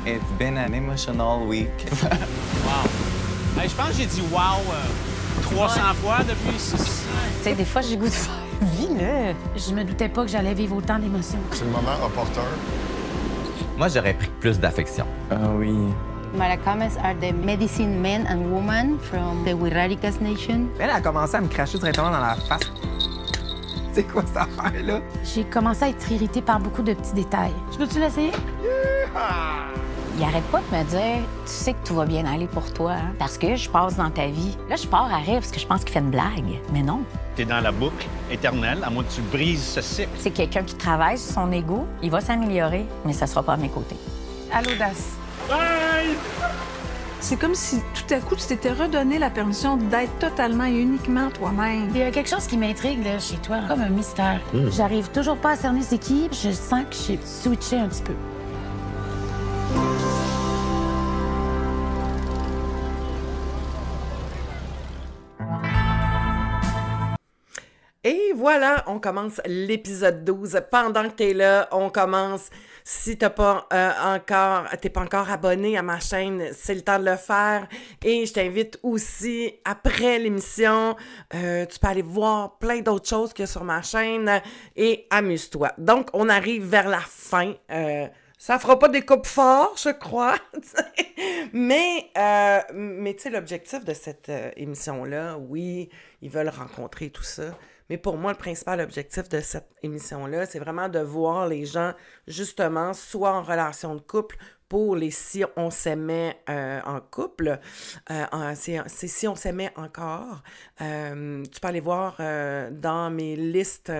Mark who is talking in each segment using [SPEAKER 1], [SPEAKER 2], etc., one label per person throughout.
[SPEAKER 1] It's been an emotional week.
[SPEAKER 2] Wow. Hey, je pense que j'ai dit wow 300 fois depuis.
[SPEAKER 3] Tu sais, des fois, j'ai goût de faire vie, là.
[SPEAKER 4] Je me doutais pas que j'allais vivre autant d'émotions.
[SPEAKER 5] C'est le moment opportun.
[SPEAKER 1] Moi, j'aurais pris plus d'affection.
[SPEAKER 6] Ah oui.
[SPEAKER 7] Maracamas are the medicine men and women from the Wirraricas nation.
[SPEAKER 6] Elle a commencé à me cracher directement dans la face. C'est quoi cette affaire-là?
[SPEAKER 4] J'ai commencé à être irritée par beaucoup de petits détails. Tu peux-tu l'essayer?
[SPEAKER 3] Il arrête pas de me dire, tu sais que tout va bien aller pour toi, hein, parce que je passe dans ta vie. Là, je pars à rire parce que je pense qu'il fait une blague, mais non.
[SPEAKER 2] T'es dans la boucle éternelle, à moins que tu brises ce cycle.
[SPEAKER 3] C'est quelqu'un qui travaille sur son ego, il va s'améliorer, mais ça sera pas à mes côtés.
[SPEAKER 4] À l'audace.
[SPEAKER 8] C'est comme si tout à coup, tu t'étais redonné la permission d'être totalement et uniquement toi-même.
[SPEAKER 4] Il y a quelque chose qui m'intrigue là, chez toi, comme un mystère. J'arrive toujours pas à cerner c'est qui. Je sens que j'ai switché un petit peu.
[SPEAKER 9] Et voilà, on commence l'épisode 12. Pendant que t'es là, on commence. Si t'es pas encore abonné à ma chaîne, c'est le temps de le faire. Et je t'invite aussi, après l'émission, tu peux aller voir plein d'autres choses qu'il y a sur ma chaîne et amuse-toi. Donc, on arrive vers la fin. Ça fera pas des coupes forts, je crois. mais tu sais, l'objectif de cette émission-là, oui, ils veulent rencontrer tout ça. Mais pour moi, le principal objectif de cette émission-là, c'est vraiment de voir les gens, justement, soit en relation de couple, pour les si on s'aimait en couple, c'est si on s'aimait encore. Tu peux aller voir dans mes listes,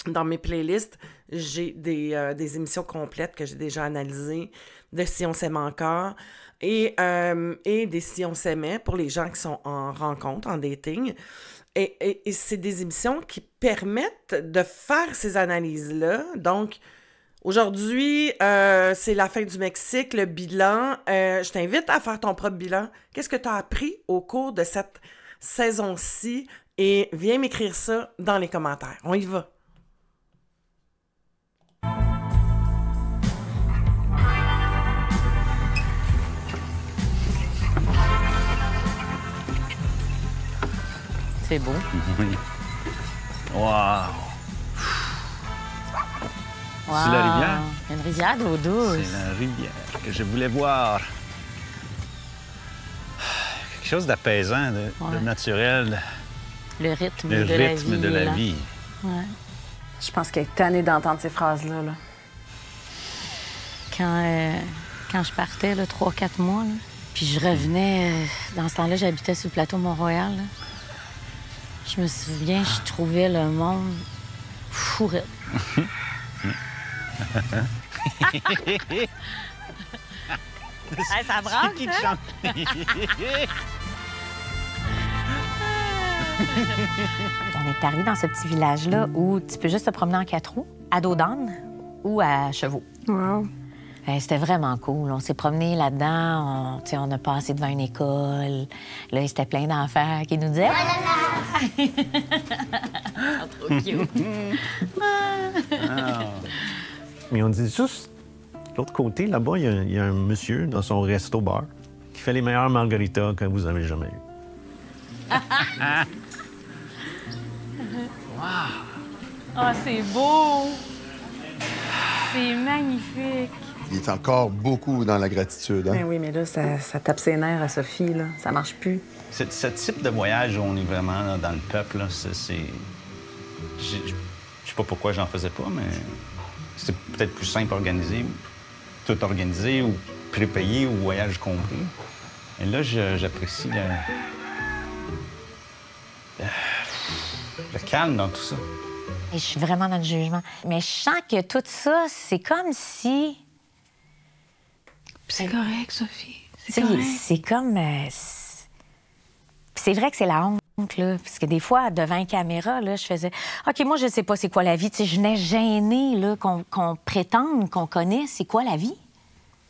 [SPEAKER 9] dans mes playlists, j'ai des émissions complètes que j'ai déjà analysées de si on s'aimait encore et des si on s'aimait pour les gens qui sont en rencontre, en dating. Et c'est des émissions qui permettent de faire ces analyses-là. Donc, aujourd'hui, c'est la fin du Mexique, le bilan. Je t'invite à faire ton propre bilan. Qu'est-ce que tu as appris au cours de cette saison-ci? Et viens m'écrire ça dans les commentaires. On y va.
[SPEAKER 3] C'est beau.
[SPEAKER 2] Oui. Wow. C'est la rivière?
[SPEAKER 3] Une rivière d'eau douce.
[SPEAKER 2] C'est la rivière que je voulais voir. Quelque chose d'apaisant, de naturel.
[SPEAKER 3] Le rythme
[SPEAKER 2] Le
[SPEAKER 3] de
[SPEAKER 2] rythme
[SPEAKER 3] la vie.
[SPEAKER 2] de la
[SPEAKER 3] là.
[SPEAKER 2] vie.
[SPEAKER 3] Ouais.
[SPEAKER 8] Je pense qu'elle est tannée d'entendre ces phrases-là. Là.
[SPEAKER 3] Quand je partais, 3-4 mois, là, puis je revenais, dans ce temps-là, j'habitais sur le plateau Mont-Royal. Là. Je me souviens, je trouvais le monde fou raide. Hey, ça braque,
[SPEAKER 2] Qui
[SPEAKER 3] hein?
[SPEAKER 2] chante?
[SPEAKER 3] On est arrivé dans ce petit village-là où tu peux juste te promener en 4 roues, à dos d'âne ou à chevaux.
[SPEAKER 8] Wow.
[SPEAKER 3] C'était vraiment cool. On s'est promené là-dedans. On a passé devant une école. Là, c'était plein d'enfants qui nous disaient « Oh là là! » Trop cute.
[SPEAKER 10] Mais on dit juste, de l'autre côté, là-bas, il y a un monsieur dans son resto-bar qui fait les meilleures margaritas que vous avez jamais eues.
[SPEAKER 4] Oh, c'est beau! C'est magnifique!
[SPEAKER 5] Il est encore beaucoup dans la gratitude. Hein?
[SPEAKER 8] Ben oui, mais là, ça tape ses nerfs à Sophie. Là. Ça marche plus.
[SPEAKER 2] Ce type de voyage où on est vraiment là, dans le peuple, là, je sais pas pourquoi j'en faisais pas, mais c'était peut-être plus simple organisé, tout organisé ou prépayé ou voyage compris. Et là, j'apprécie le calme dans tout ça.
[SPEAKER 3] Et je suis vraiment dans le jugement. Mais je sens que tout ça, c'est comme si...
[SPEAKER 8] C'est correct, Sophie. C'est correct.
[SPEAKER 3] C'est comme... c'est vrai que c'est la honte, là. Parce que des fois, devant une caméra, là, je faisais... OK, moi, je sais pas c'est quoi la vie. Tu sais, je venais gênée, là, qu'on prétende qu'on connaît c'est quoi la vie.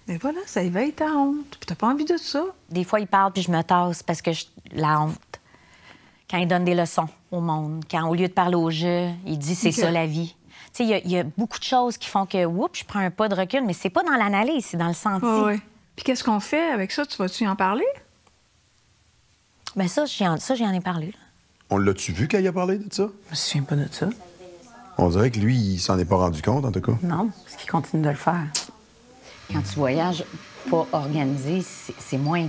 [SPEAKER 8] Mais voilà, ça éveille ta honte. Puis t'as pas envie de ça.
[SPEAKER 3] Des fois, il parle, puis je me tasse parce que la honte. Quand il donne des leçons au monde, quand au lieu de parler au jeu, il dit c'est ça la vie. Tu sais, il y a beaucoup de choses qui font que, oups, je prends un pas de recul, mais c'est pas dans l'analyse, c'est dans le senti.
[SPEAKER 8] Oui. Puis qu'est-ce qu'on fait avec ça? Tu vas-tu en parler?
[SPEAKER 3] Bien, ça, j'en ai parlé. Là.
[SPEAKER 5] On l'a-tu vu quand il a parlé de ça?
[SPEAKER 6] Je me souviens pas de ça.
[SPEAKER 5] On dirait que lui, il s'en est pas rendu compte, en tout cas.
[SPEAKER 4] Non, parce qu'il continue de le faire.
[SPEAKER 3] Quand tu voyages pas organisé, c'est moins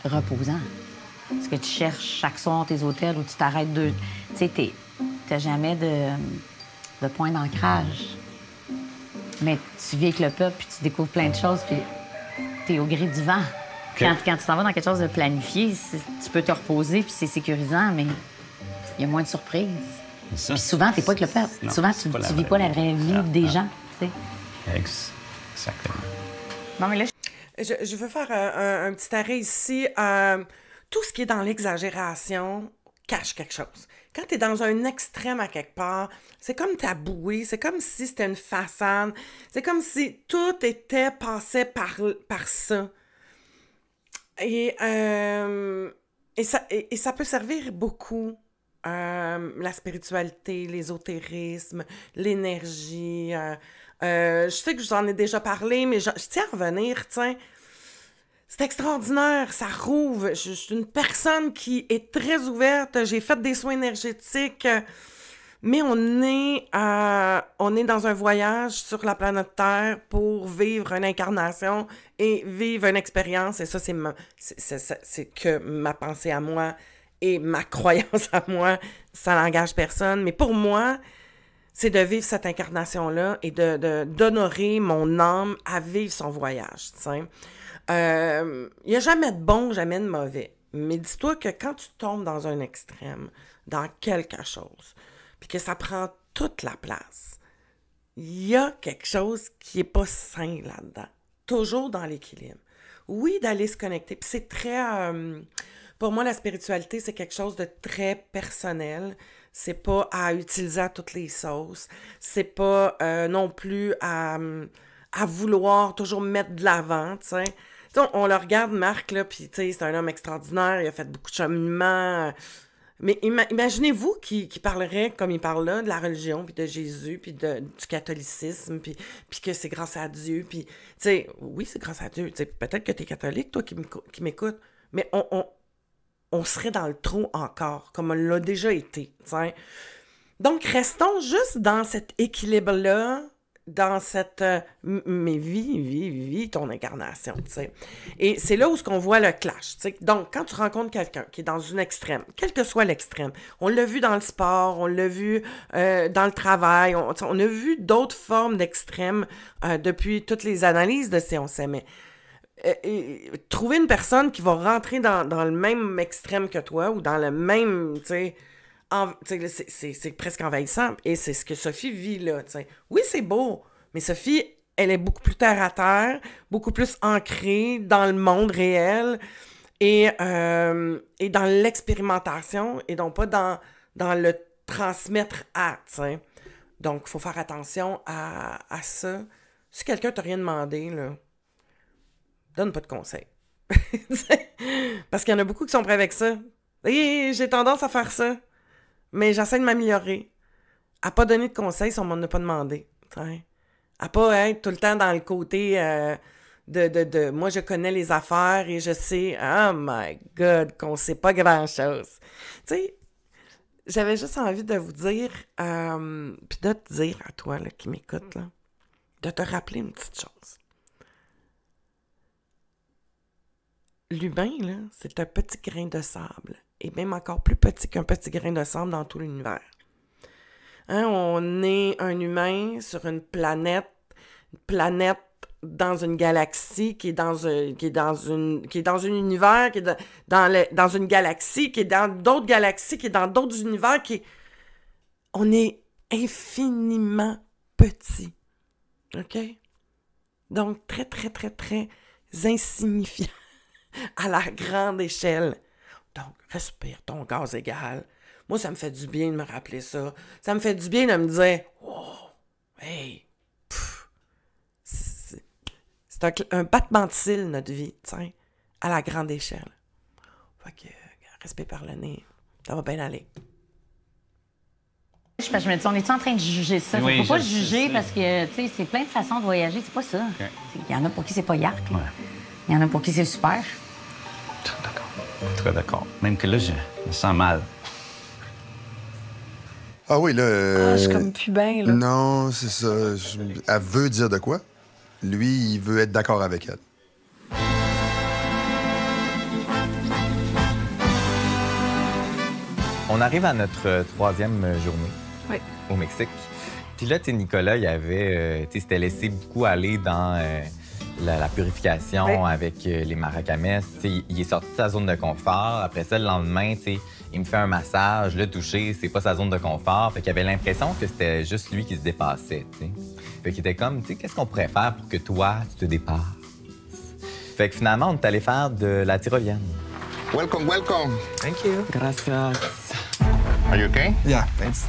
[SPEAKER 3] reposant. Parce que tu cherches chaque soir tes hôtels où tu t'arrêtes deux. Tu sais, t'as jamais de point d'ancrage. Mais tu vis avec le peuple, puis tu découvres plein de choses, puis t'es au gré du vent. Quand tu t'en vas dans quelque chose de planifié, tu peux te reposer, puis c'est sécurisant, mais il y a moins de surprises.
[SPEAKER 2] Ça,
[SPEAKER 3] puis souvent, t'es pas avec le peuple.
[SPEAKER 2] Non,
[SPEAKER 3] souvent,
[SPEAKER 2] c'est
[SPEAKER 3] tu
[SPEAKER 2] pas la
[SPEAKER 3] vis
[SPEAKER 2] vraie
[SPEAKER 3] pas la
[SPEAKER 2] vie.
[SPEAKER 3] vraie vie des gens, tu sais.
[SPEAKER 2] Exactement.
[SPEAKER 3] Non, mais là,
[SPEAKER 9] Je veux faire un petit arrêt ici. Tout ce qui est dans l'exagération cache quelque chose. Quand tu es dans un extrême à quelque part, c'est comme taboué, c'est comme si c'était une façade, c'est comme si tout passait par ça. Et ça peut servir beaucoup. La spiritualité, l'ésotérisme, l'énergie. Je sais que je vous en ai déjà parlé, mais je tiens à revenir, tiens. C'est extraordinaire, ça rouvre. Je suis une personne qui est très ouverte. J'ai fait des soins énergétiques, mais on est dans un voyage sur la planète Terre pour vivre une incarnation et vivre une expérience. Et ça, c'est que ma pensée à moi et ma croyance à moi. Ça n'engage personne. Mais pour moi, c'est de vivre cette incarnation-là et d'honorer mon âme à vivre son voyage, tu sais. Il n'y a jamais de bon, jamais de mauvais. Mais dis-toi que quand tu tombes dans un extrême, dans quelque chose, puis que ça prend toute la place, il y a quelque chose qui n'est pas sain là-dedans. Toujours dans l'équilibre. Oui, d'aller se connecter. Puis c'est très... pour moi, la spiritualité, c'est quelque chose de très personnel. C'est pas à utiliser à toutes les sauces. C'est pas non plus à vouloir toujours mettre de l'avant, tu sais. On le regarde, Marc, là, puis c'est un homme extraordinaire, il a fait beaucoup de cheminement. Mais imaginez-vous qu'il parlerait comme il parle là, de la religion, puis de Jésus, puis du catholicisme, puis que c'est grâce à Dieu, puis, tu sais, oui, c'est grâce à Dieu. Peut-être que tu es catholique, toi, qui m'écoutes, mais on serait dans le trou encore, comme on l'a déjà été, t'sais. Donc, restons juste dans cet équilibre-là, dans cette... mais vis ton incarnation, tu sais. Et c'est là où on voit le clash, tu sais. Donc, quand tu rencontres quelqu'un qui est dans une extrême, quel que soit l'extrême, on l'a vu dans le sport, on l'a vu dans le travail, on a vu d'autres formes d'extrêmes depuis toutes les analyses de si on s'aimait. Trouver une personne qui va rentrer dans le même extrême que toi ou dans le même, tu sais... c'est presque envahissant. Et c'est ce que Sophie vit là. T'sais. Oui, c'est beau, mais Sophie, elle est beaucoup plus terre à terre, beaucoup plus ancrée dans le monde réel et dans l'expérimentation et donc pas dans le transmettre à. T'sais. Donc, il faut faire attention à ça. Si quelqu'un t'a rien demandé, là, donne pas de conseils. Parce qu'il y en a beaucoup qui sont prêts avec ça. Et j'ai tendance à faire ça. Mais j'essaie de m'améliorer. À pas donner de conseils si on m'en a pas demandé. T'sais. À pas être tout le temps dans le côté de moi, je connais les affaires et je sais, oh my God, qu'on sait pas grand-chose. Tu sais, j'avais juste envie de vous dire, puis de te dire à toi là, qui m'écoute, là, de te rappeler une petite chose. L'humain, là, c'est un petit grain de sable. Et même encore plus petit qu'un petit grain de sable dans tout l'univers. Hein, on est un humain sur une planète dans une galaxie qui est dans un univers, qui est dans une galaxie, qui est dans d'autres galaxies, qui est dans d'autres univers, on est infiniment petit. OK? Donc, très, très, très, très insignifiant à la grande échelle. Donc, respire ton gaz égal. Moi, ça me fait du bien de me rappeler ça. Ça me fait du bien de me dire, oh, hey, c'est un battement de cils, notre vie, tiens, à la grande échelle. Fait que, respire par le nez. Ça va bien aller.
[SPEAKER 3] Je me dis, on est en train de juger ça?
[SPEAKER 2] Oui,
[SPEAKER 3] Faut pas
[SPEAKER 2] je
[SPEAKER 3] juger
[SPEAKER 2] sais.
[SPEAKER 3] parce que, tu sais, c'est plein de façons de voyager. C'est pas ça.
[SPEAKER 2] OK.
[SPEAKER 3] Il y en a pour qui c'est pas yark. Là. Il y en a pour qui c'est super.
[SPEAKER 2] Très d'accord. Très d'accord. Même que là, je me sens mal.
[SPEAKER 5] Ah oui, là...
[SPEAKER 8] Je suis comme plus bien, là.
[SPEAKER 5] Non, c'est ça. Elle veut dire de quoi. Lui, il veut être d'accord avec elle.
[SPEAKER 1] On arrive à notre troisième journée
[SPEAKER 8] Oui.
[SPEAKER 1] au Mexique. Puis là, tu sais, Nicolas, il avait, tu sais, s'était laissé beaucoup aller dans la purification
[SPEAKER 8] Oui.
[SPEAKER 1] avec les maracamès. Tu sais, il est sorti de sa zone de confort. Après ça, le lendemain, tu sais, il me fait un massage. Le toucher, c'est pas sa zone de confort. Fait qu'il avait l'impression que c'était juste lui qui se dépassait, tu sais. Fait qu'il était comme, tu sais, qu'est-ce qu'on pourrait faire pour que toi, tu te dépasses? Fait que finalement, on est allé faire de la tyrolienne.
[SPEAKER 11] Welcome, welcome.
[SPEAKER 1] Thank you. Gracias.
[SPEAKER 11] Are you okay?
[SPEAKER 6] Yeah, thanks.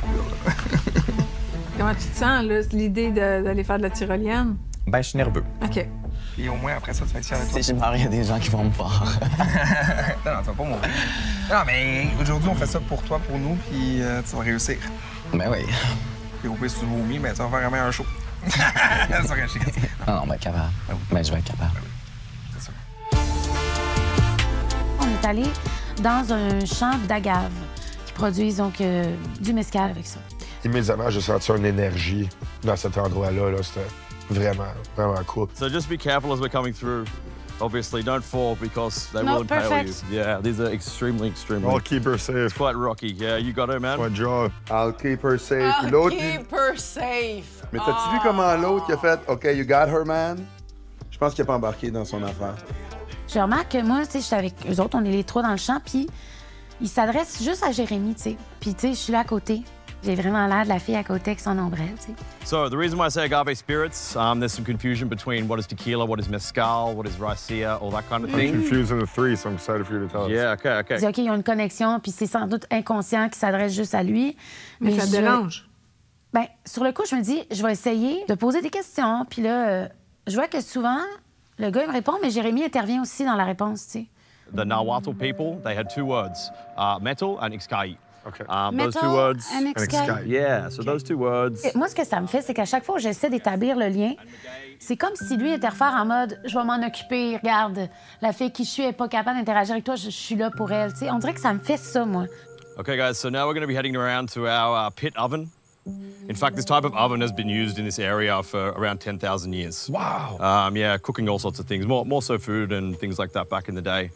[SPEAKER 8] Comment tu te sens, là, l'idée d'aller faire de la tyrolienne?
[SPEAKER 1] Ben, je suis nerveux.
[SPEAKER 8] OK.
[SPEAKER 6] Puis au moins, après ça, tu vas être fier de toi.
[SPEAKER 1] Si je meurs, il y a des gens qui vont me voir.
[SPEAKER 6] Non, tu vas pas mourir. Non, mais aujourd'hui, on fait ça pour toi, pour nous, puis tu vas réussir.
[SPEAKER 1] Ben oui.
[SPEAKER 6] Puis au pire, si tu vomis, ben, tu vas faire un meilleur show. C'est ça que je sais.
[SPEAKER 1] Non, ben capable. Ben, je vais être capable.
[SPEAKER 6] C'est ça.
[SPEAKER 4] On est allé dans un champ d'agaves qui produisent donc du mescal avec ça.
[SPEAKER 12] Immédiatement, j'ai senti une énergie dans cet endroit-là. Là. C'était vraiment, vraiment cool.
[SPEAKER 13] So just be careful as we're coming through. Obviously, don't fall because they
[SPEAKER 4] No,
[SPEAKER 13] will impale
[SPEAKER 4] perfect.
[SPEAKER 13] you. Yeah, these are extremely.
[SPEAKER 12] I'll keep her safe.
[SPEAKER 13] It's quite rocky. Yeah, you got it, man.
[SPEAKER 12] My job. I'll keep her safe.
[SPEAKER 9] I'll
[SPEAKER 12] L'autre,
[SPEAKER 9] keep her safe.
[SPEAKER 5] Mais t'as-tu vu comment l'autre qui a fait « OK, you got her, man », je pense qu'il n'a pas embarqué dans son affaire.
[SPEAKER 4] Je remarque que moi, tu sais, j'étais avec eux autres, on est les trois dans le champ, puis ils s'adressent juste à Jérémy, tu sais. Puis, tu sais, je suis là à côté. J'ai vraiment l'air de la fille à côté avec son ombrelle, tu sais.
[SPEAKER 13] So the reason why I say agave spirits, there's some confusion between what is tequila, what is mezcal, what is raicilla, all that kind of
[SPEAKER 12] I'm
[SPEAKER 13] thing.
[SPEAKER 12] confusing the three, so I'm excited for you to tell us.
[SPEAKER 13] Yeah, okay, okay.
[SPEAKER 4] Je dis, OK, ils ont une connexion, puis c'est sans doute inconscient qu'ils s'adressent juste à lui.
[SPEAKER 8] Mais ça te dérange?
[SPEAKER 4] Ben, sur le coup, je me dis, je vais essayer de poser des questions, puis là, je vois que souvent, le gars, il me répond, mais Jérémy intervient aussi dans la réponse, tu sais.
[SPEAKER 13] The Nahuatl people, they had two words, metal and ixcay.
[SPEAKER 12] Okay.
[SPEAKER 13] Those two
[SPEAKER 4] Metal
[SPEAKER 13] words.
[SPEAKER 4] and ixcay.
[SPEAKER 13] Yeah, so those two words.
[SPEAKER 4] Et moi, ce que ça me fait, c'est qu'à chaque fois où j'essaie d'établir le lien, c'est comme si lui interfère en mode « je vais m'en occuper, regarde, la fille qui je suis n'est pas capable d'interagir avec toi, je suis là pour elle ». Tu sais, on dirait que ça me fait ça, moi.
[SPEAKER 13] Okay, guys, so now we're going to be heading around to our pit oven. In fact, this type of oven has been used in this area for around 10,000 years.
[SPEAKER 12] Wow.
[SPEAKER 13] Yeah, cooking all sorts of things, more so food and things like that back in the day.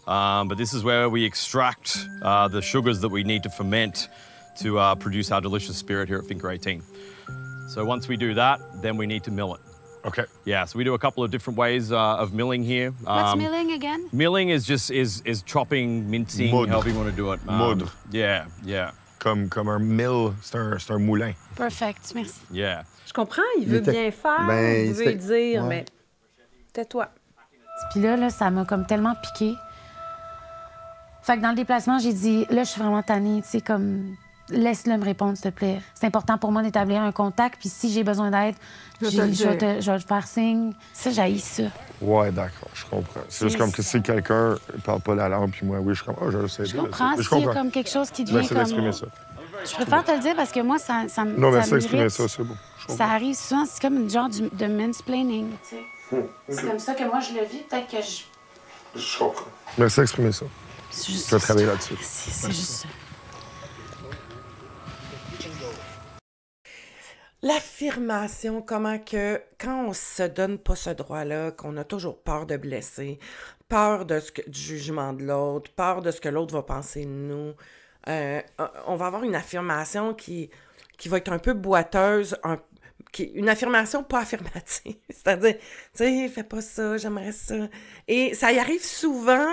[SPEAKER 13] But this is where we extract the sugars that we need to ferment to produce our delicious spirit here at Finca 18. So once we do that, then we need to mill it.
[SPEAKER 12] Okay.
[SPEAKER 13] Yeah, so we do a couple of different ways of milling here.
[SPEAKER 4] What's milling again?
[SPEAKER 13] Milling is just is chopping, mincing,
[SPEAKER 12] Moudre.
[SPEAKER 13] however you want to do it.
[SPEAKER 12] Moudre.
[SPEAKER 13] Yeah, yeah.
[SPEAKER 12] Comme un mill, c'est un moulin.
[SPEAKER 4] Perfect, merci.
[SPEAKER 13] Yeah.
[SPEAKER 8] Je comprends, il veut bien faire,
[SPEAKER 5] Ben,
[SPEAKER 8] il veut dire,
[SPEAKER 5] ouais.
[SPEAKER 8] mais tais-toi.
[SPEAKER 4] Puis là, ça m'a comme tellement piqué. Fait que dans le déplacement, j'ai dit, là, je suis vraiment tannée, tu sais, comme, laisse-le me répondre, s'il te plaît. C'est important pour moi d'établir un contact, puis si j'ai besoin d'aide, je vais te faire signe. Ça, j'haïs ça.
[SPEAKER 12] Ouais, d'accord, je comprends. C'est juste comme que si quelqu'un ne parle pas la langue, puis moi, oui, je comprends. Je le sais.
[SPEAKER 4] Je comprends. S'il y a comme quelque chose qui devient
[SPEAKER 12] Laissez
[SPEAKER 4] comme...
[SPEAKER 12] l'exprimer ça.
[SPEAKER 4] Je préfère te le dire parce que moi, ça me
[SPEAKER 12] Non, mais
[SPEAKER 4] ça
[SPEAKER 12] ça, exprimer
[SPEAKER 4] m'irrite.
[SPEAKER 12] ça, c'est bon. Je comprends.
[SPEAKER 4] Ça arrive souvent, c'est comme une genre de mansplaining, tu sais. C'est comme ça que moi, je le vis. Peut-être que
[SPEAKER 12] Je comprends. Merci d'exprimer ça.
[SPEAKER 4] C'est juste
[SPEAKER 12] Je vais travailler là-dessus.
[SPEAKER 4] C'est juste ça.
[SPEAKER 9] L'affirmation, comment que quand on se donne pas ce droit-là, qu'on a toujours peur de blesser, peur de du jugement de l'autre, peur de ce que l'autre va penser de nous, on va avoir une affirmation qui va être un peu boiteuse, une affirmation pas affirmative. C'est-à-dire, tu sais, fais pas ça, j'aimerais ça. Et ça y arrive souvent,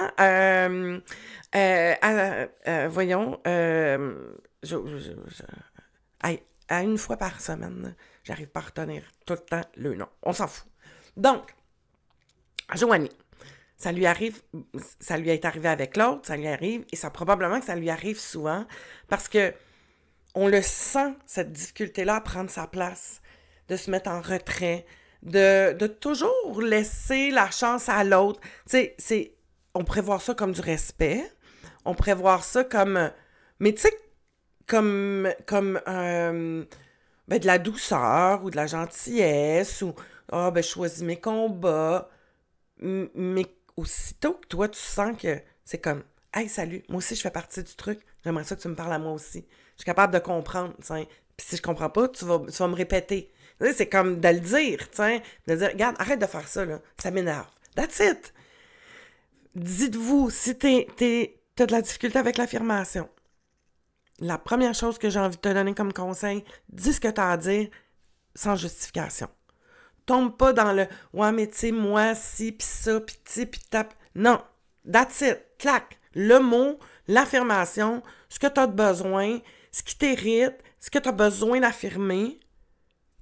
[SPEAKER 9] voyons, à une fois par semaine, là, j'arrive pas à retenir tout le temps le nom. On s'en fout. Donc, Joanie, ça lui est arrivé avec l'autre, ça lui arrive, et ça probablement que ça lui arrive souvent, parce que on le sent, cette difficulté-là, à prendre sa place, de se mettre en retrait, de toujours laisser la chance à l'autre. Tu sais, on pourrait voir ça comme du respect, on pourrait voir ça comme... Mais tu sais, comme de la douceur ou de la gentillesse ou je choisis mes combats. Mais aussitôt que toi, tu sens que c'est comme hey, salut, moi aussi, je fais partie du truc. J'aimerais ça que tu me parles à moi aussi. Je suis capable de comprendre, t'sais. Puis si je comprends pas, tu vas me répéter. T'sais, c'est comme de le dire, t'sais. De dire, regarde, arrête de faire ça, là. Ça m'énerve. That's it. Dites-vous, si t'as de la difficulté avec l'affirmation, la première chose que j'ai envie de te donner comme conseil, dis ce que t'as à dire sans justification. Tombe pas dans le « ouais, mais tu sais, moi, si, pis ça, pis ti, pis tape ». Non. That's it. Clac. Le mot, l'affirmation, ce que tu as de besoin, ce qui t'irrite, ce que tu as besoin d'affirmer,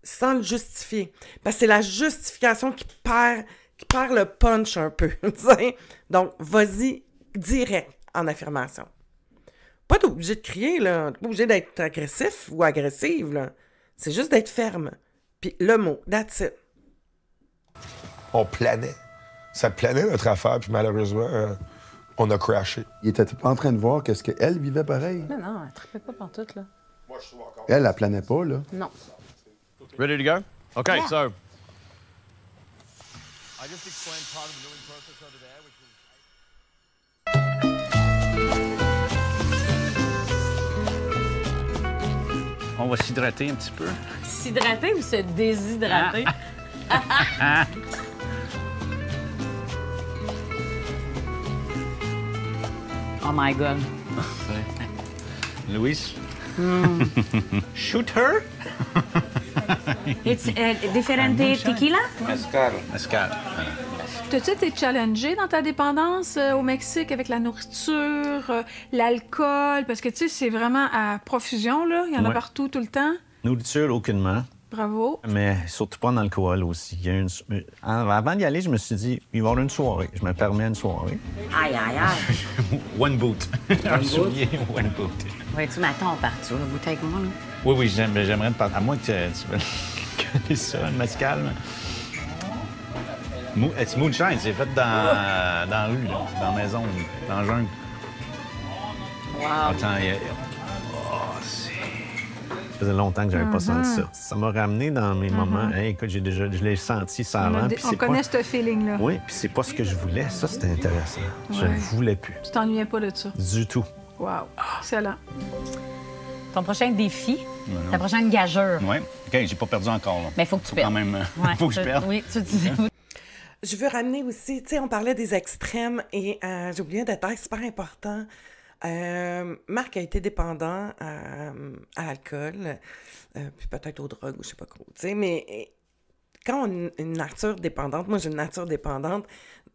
[SPEAKER 9] sans le justifier. Parce que c'est la justification qui perd le punch un peu. Donc, vas-y direct en affirmation. Pas obligé de crier, là. Pas obligé d'être agressif ou agressive, là. C'est juste d'être ferme. Puis le mot, that's it.
[SPEAKER 12] On planait. Ça planait notre affaire, puis malheureusement, on a crashé.
[SPEAKER 5] Il était pas en train de voir qu'est-ce qu'elle vivait pareil.
[SPEAKER 14] Non, elle trippait pas pantoute, là.
[SPEAKER 5] Moi, je suis encore... Elle planait pas, là.
[SPEAKER 14] Non.
[SPEAKER 13] Ready to go? Okay,
[SPEAKER 14] Yeah.
[SPEAKER 13] so I just explained part of the milling process over there, which is...
[SPEAKER 2] On va s'hydrater un petit peu.
[SPEAKER 3] S'hydrater ou se déshydrater? Oh my God.
[SPEAKER 2] Louise?
[SPEAKER 14] Shoot her?
[SPEAKER 3] It's different tequila?
[SPEAKER 2] Mescal.
[SPEAKER 8] T'as-tu été challengé dans ta dépendance au Mexique avec la nourriture, l'alcool? Parce que, tu sais, c'est vraiment à profusion, là. Il y en a partout, tout le temps.
[SPEAKER 10] Nourriture, aucunement.
[SPEAKER 8] Bravo.
[SPEAKER 10] Mais surtout pas dans l'alcool aussi. Avant d'y aller, je me suis dit, il va y avoir une soirée. Je me permets une soirée.
[SPEAKER 3] Aïe, aïe, aïe.
[SPEAKER 2] One boot. Un soulier, one boot.
[SPEAKER 3] Ouais, tu m'attends, on part sur le bouteille avec moi, là.
[SPEAKER 2] Oui, j'aimerais te parler. À moins que tu connais ça, le mescal. C'est moonshine, c'est fait dans la rue, là, dans la maison, dans le jungle.
[SPEAKER 3] Wow.
[SPEAKER 2] Attends,
[SPEAKER 10] Ça faisait longtemps que j'avais pas senti ça. Ça m'a ramené dans mes moments. Hey, écoute, je l'ai senti ça avant.
[SPEAKER 8] On connaît ce feeling-là.
[SPEAKER 10] Oui, puis c'est pas ce que je voulais. Ça, c'était intéressant.
[SPEAKER 8] Ouais.
[SPEAKER 10] Je ne voulais plus.
[SPEAKER 8] Tu t'ennuyais pas de ça?
[SPEAKER 10] Du tout.
[SPEAKER 8] Wow. Excellent.
[SPEAKER 3] Ton prochain défi, ta prochaine gageure.
[SPEAKER 2] Oui. OK, j'ai pas perdu encore. Là.
[SPEAKER 3] Mais il faut que tu perdes.
[SPEAKER 2] Quand même, faut que je perde.
[SPEAKER 3] Oui, tu disais.
[SPEAKER 9] Je veux ramener aussi, tu sais, on parlait des extrêmes et j'ai oublié un détail super important. Marc a été dépendant à l'alcool, puis peut-être aux drogues ou je sais pas trop, tu sais, mais quand on a une nature dépendante, moi j'ai une nature dépendante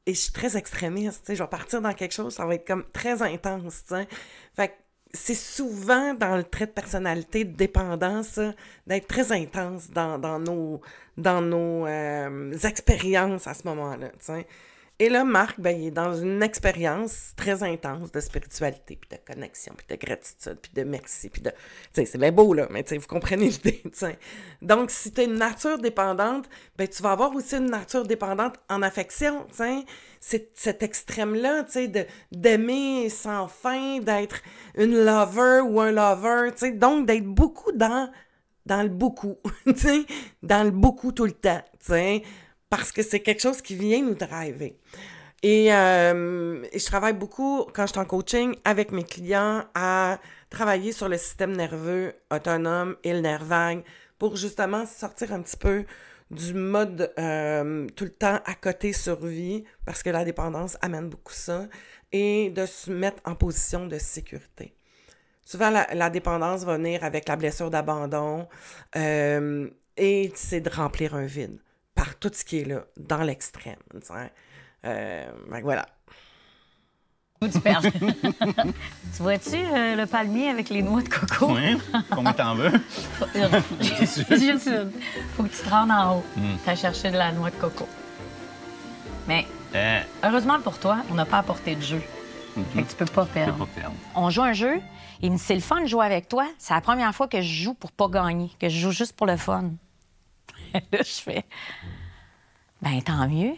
[SPEAKER 9] et je suis très extrémiste, tu sais, je vais partir dans quelque chose, ça va être comme très intense, tu sais. Fait que c'est souvent dans le trait de personnalité de dépendance d'être très intense dans nos expériences à ce moment-là, tu sais. Et là, Marc, il est dans une expérience très intense de spiritualité, puis de connexion, puis de gratitude, puis de merci, puis de... Tu sais, c'est bien beau, là, mais tu sais, vous comprenez l'idée, tu sais. Donc, si tu as une nature dépendante, tu vas avoir aussi une nature dépendante en affection, tu sais. C'est cet extrême-là, tu sais, d'aimer sans fin, d'être une lover ou un lover, tu sais. Donc, d'être beaucoup dans le beaucoup, tu sais, dans le beaucoup tout le temps, tu sais. Parce que c'est quelque chose qui vient nous driver. Et je travaille beaucoup, quand je suis en coaching, avec mes clients à travailler sur le système nerveux autonome et le nerf vague pour justement sortir un petit peu du mode tout le temps à côté survie, parce que la dépendance amène beaucoup ça, et de se mettre en position de sécurité. Souvent, la dépendance va venir avec la blessure d'abandon et c'est de remplir un vide par tout ce qui est là, dans l'extrême. Voilà.
[SPEAKER 3] Tu perds. Tu vois-tu le palmier avec les noix de coco?
[SPEAKER 2] Oui. Combien t'en veux?
[SPEAKER 3] Juste une. Faut que tu te rendes en haut. T'as cherché de la noix de coco. Mais heureusement pour toi, on n'a pas apporté de jeu. Fait que tu peux pas perdre. On joue un jeu, et c'est le fun de jouer avec toi. C'est la première fois que je joue pour pas gagner, que je joue juste pour le fun. Là, je fais... Ben, tant mieux.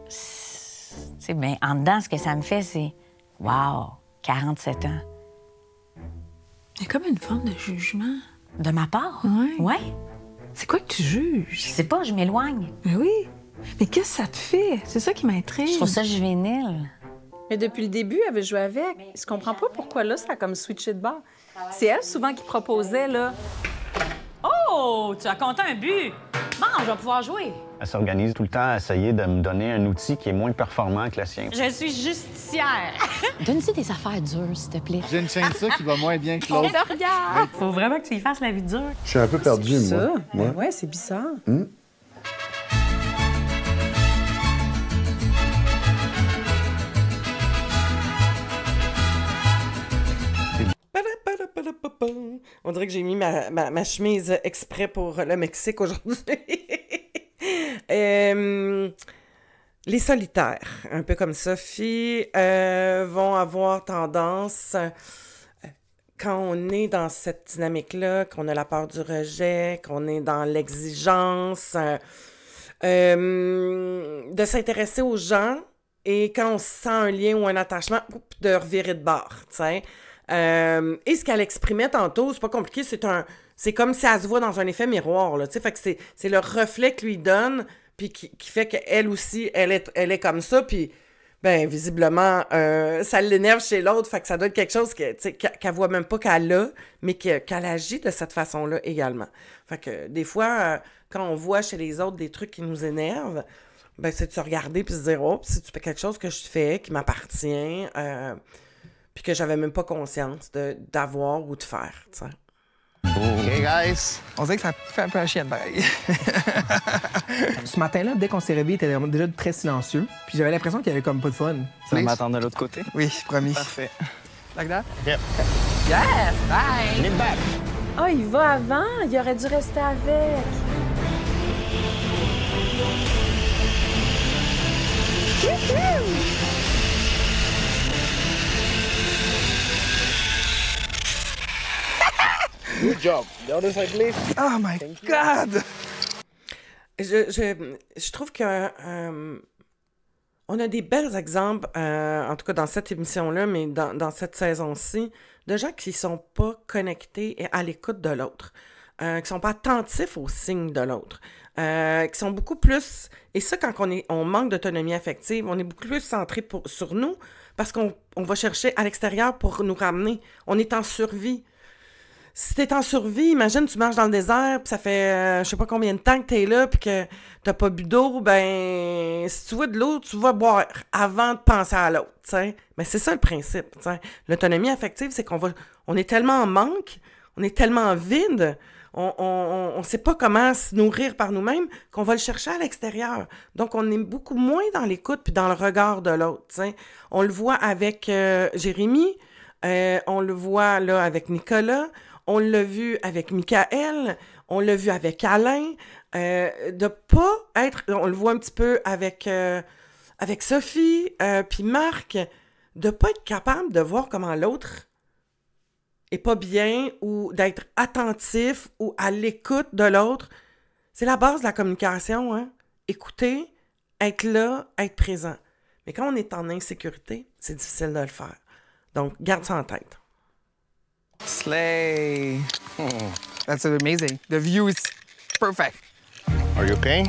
[SPEAKER 3] Tu sais, ben, en dedans, ce que ça me fait, c'est... Wow, 47 ans.
[SPEAKER 8] Il y a comme une forme de jugement.
[SPEAKER 4] De ma part?
[SPEAKER 8] Ouais.
[SPEAKER 4] Ouais.
[SPEAKER 8] C'est quoi que tu juges?
[SPEAKER 4] Je sais pas, je m'éloigne.
[SPEAKER 8] Ben oui. Mais qu'est-ce que ça te fait? C'est ça qui m'intrigue.
[SPEAKER 4] Je trouve ça juvénile.
[SPEAKER 14] Mais depuis le début, elle veut jouer avec. Je comprends pas pourquoi là, ça a comme switché de bord. C'est elle souvent qui proposait, là.
[SPEAKER 4] Oh, tu as compté un but. Bon, je vais pouvoir jouer.
[SPEAKER 2] Elle s'organise tout le temps à essayer de me donner un outil qui est moins performant que le sien.
[SPEAKER 4] Je suis justicière. Donne-y des affaires dures, s'il te plaît.
[SPEAKER 15] J'ai une chaîne ça qui va moins bien que l'autre.
[SPEAKER 4] Regarde. Faut vraiment que tu y fasses la vie dure.
[SPEAKER 5] Je suis un peu perdu, moi.
[SPEAKER 14] Ça?
[SPEAKER 5] Moi.
[SPEAKER 14] Ben ouais, c'est bizarre.
[SPEAKER 9] On dirait que j'ai mis ma chemise exprès pour le Mexique aujourd'hui. Les solitaires, un peu comme Sophie, vont avoir tendance, quand on est dans cette dynamique-là, qu'on a la peur du rejet, qu'on est dans l'exigence, de s'intéresser aux gens et quand on sent un lien ou un attachement, de revirer de bord, tu sais. Et ce qu'elle exprimait tantôt, c'est pas compliqué, c'est comme si elle se voit dans un effet miroir, là, tu sais, fait que c'est le reflet que lui donne, puis qui fait qu'elle aussi, elle est comme ça, puis, ben, visiblement, ça l'énerve chez l'autre, fait que ça doit être quelque chose qu'elle voit même pas qu'elle a, mais qu'elle agit de cette façon-là également. Fait que, des fois, quand on voit chez les autres des trucs qui nous énervent, ben, c'est de se regarder puis se dire, oh, c'est quelque chose que je fais, qui m'appartient, puis que j'avais même pas conscience d'avoir ou de faire, tu sais.
[SPEAKER 11] Okay, guys.
[SPEAKER 6] On dirait que ça fait un peu un chien de pareil. Ce matin-là, dès qu'on s'est réveillé, il était déjà très silencieux. Puis j'avais l'impression qu'il y avait comme pas de fun.
[SPEAKER 2] Ça m'attend de l'autre côté?
[SPEAKER 6] Oui, promis.
[SPEAKER 2] Parfait.
[SPEAKER 6] Like that?
[SPEAKER 11] Yep.
[SPEAKER 6] Yes! Bye!
[SPEAKER 11] Get back.
[SPEAKER 14] Ah, il va avant. Il aurait dû rester avec.
[SPEAKER 15] Good job. The other side, please.
[SPEAKER 6] Oh my God!
[SPEAKER 9] Je trouve que on a des bels exemples, en tout cas dans cette émission-là, mais dans cette saison-ci, de gens qui sont pas connectés et à l'écoute de l'autre, qui sont pas attentifs aux signes de l'autre, qui sont beaucoup plus... Et ça, quand on manque d'autonomie affective, on est beaucoup plus centré sur nous parce qu'on va chercher à l'extérieur pour nous ramener. On est en survie. Si t'es en survie, imagine, tu marches dans le désert, puis ça fait je sais pas combien de temps que t'es là, puis que t'as pas bu d'eau, ben, si tu vois de l'eau, tu vas boire avant de penser à l'autre, tu sais. Mais c'est ça le principe, tu sais. L'autonomie affective, c'est on est tellement en manque, on est tellement vide, on sait pas comment se nourrir par nous-mêmes qu'on va le chercher à l'extérieur. Donc, on est beaucoup moins dans l'écoute puis dans le regard de l'autre, tu sais. On le voit avec Jérémy, on le voit là avec Nicolas, on l'a vu avec Michael, on l'a vu avec Alain, de pas être, on le voit un petit peu avec Sophie, puis Marc, de pas être capable de voir comment l'autre est pas bien ou d'être attentif ou à l'écoute de l'autre. C'est la base de la communication, hein? Écouter, être là, être présent. Mais quand on est en insécurité, c'est difficile de le faire. Donc, garde ça en tête.
[SPEAKER 6] Slay! That's amazing. The view is perfect.
[SPEAKER 11] Are you okay?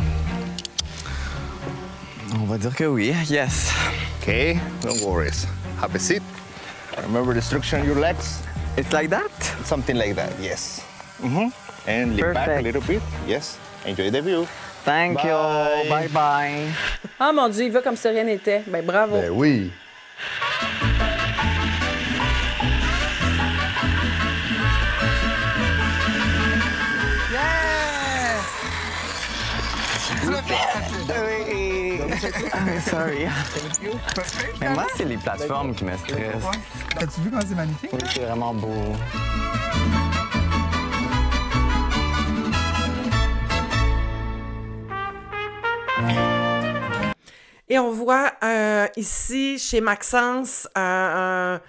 [SPEAKER 1] On va dire que oui, yes.
[SPEAKER 11] Okay, no worries. Have a seat. Remember the structure in your legs?
[SPEAKER 1] It's like that?
[SPEAKER 11] Something like that, yes. And lean back a little bit. Yes. Enjoy the view.
[SPEAKER 1] Thank you. Bye bye.
[SPEAKER 14] Ah, mon Dieu, il va comme si rien n'était. Ben, bravo.
[SPEAKER 5] Ben oui.
[SPEAKER 1] Sorry. Mais moi, c'est les plateformes qui me stressent.
[SPEAKER 6] As-tu vu comment c'est magnifique?
[SPEAKER 1] Oui, c'est vraiment beau.
[SPEAKER 9] Et on voit ici, chez Maxence, un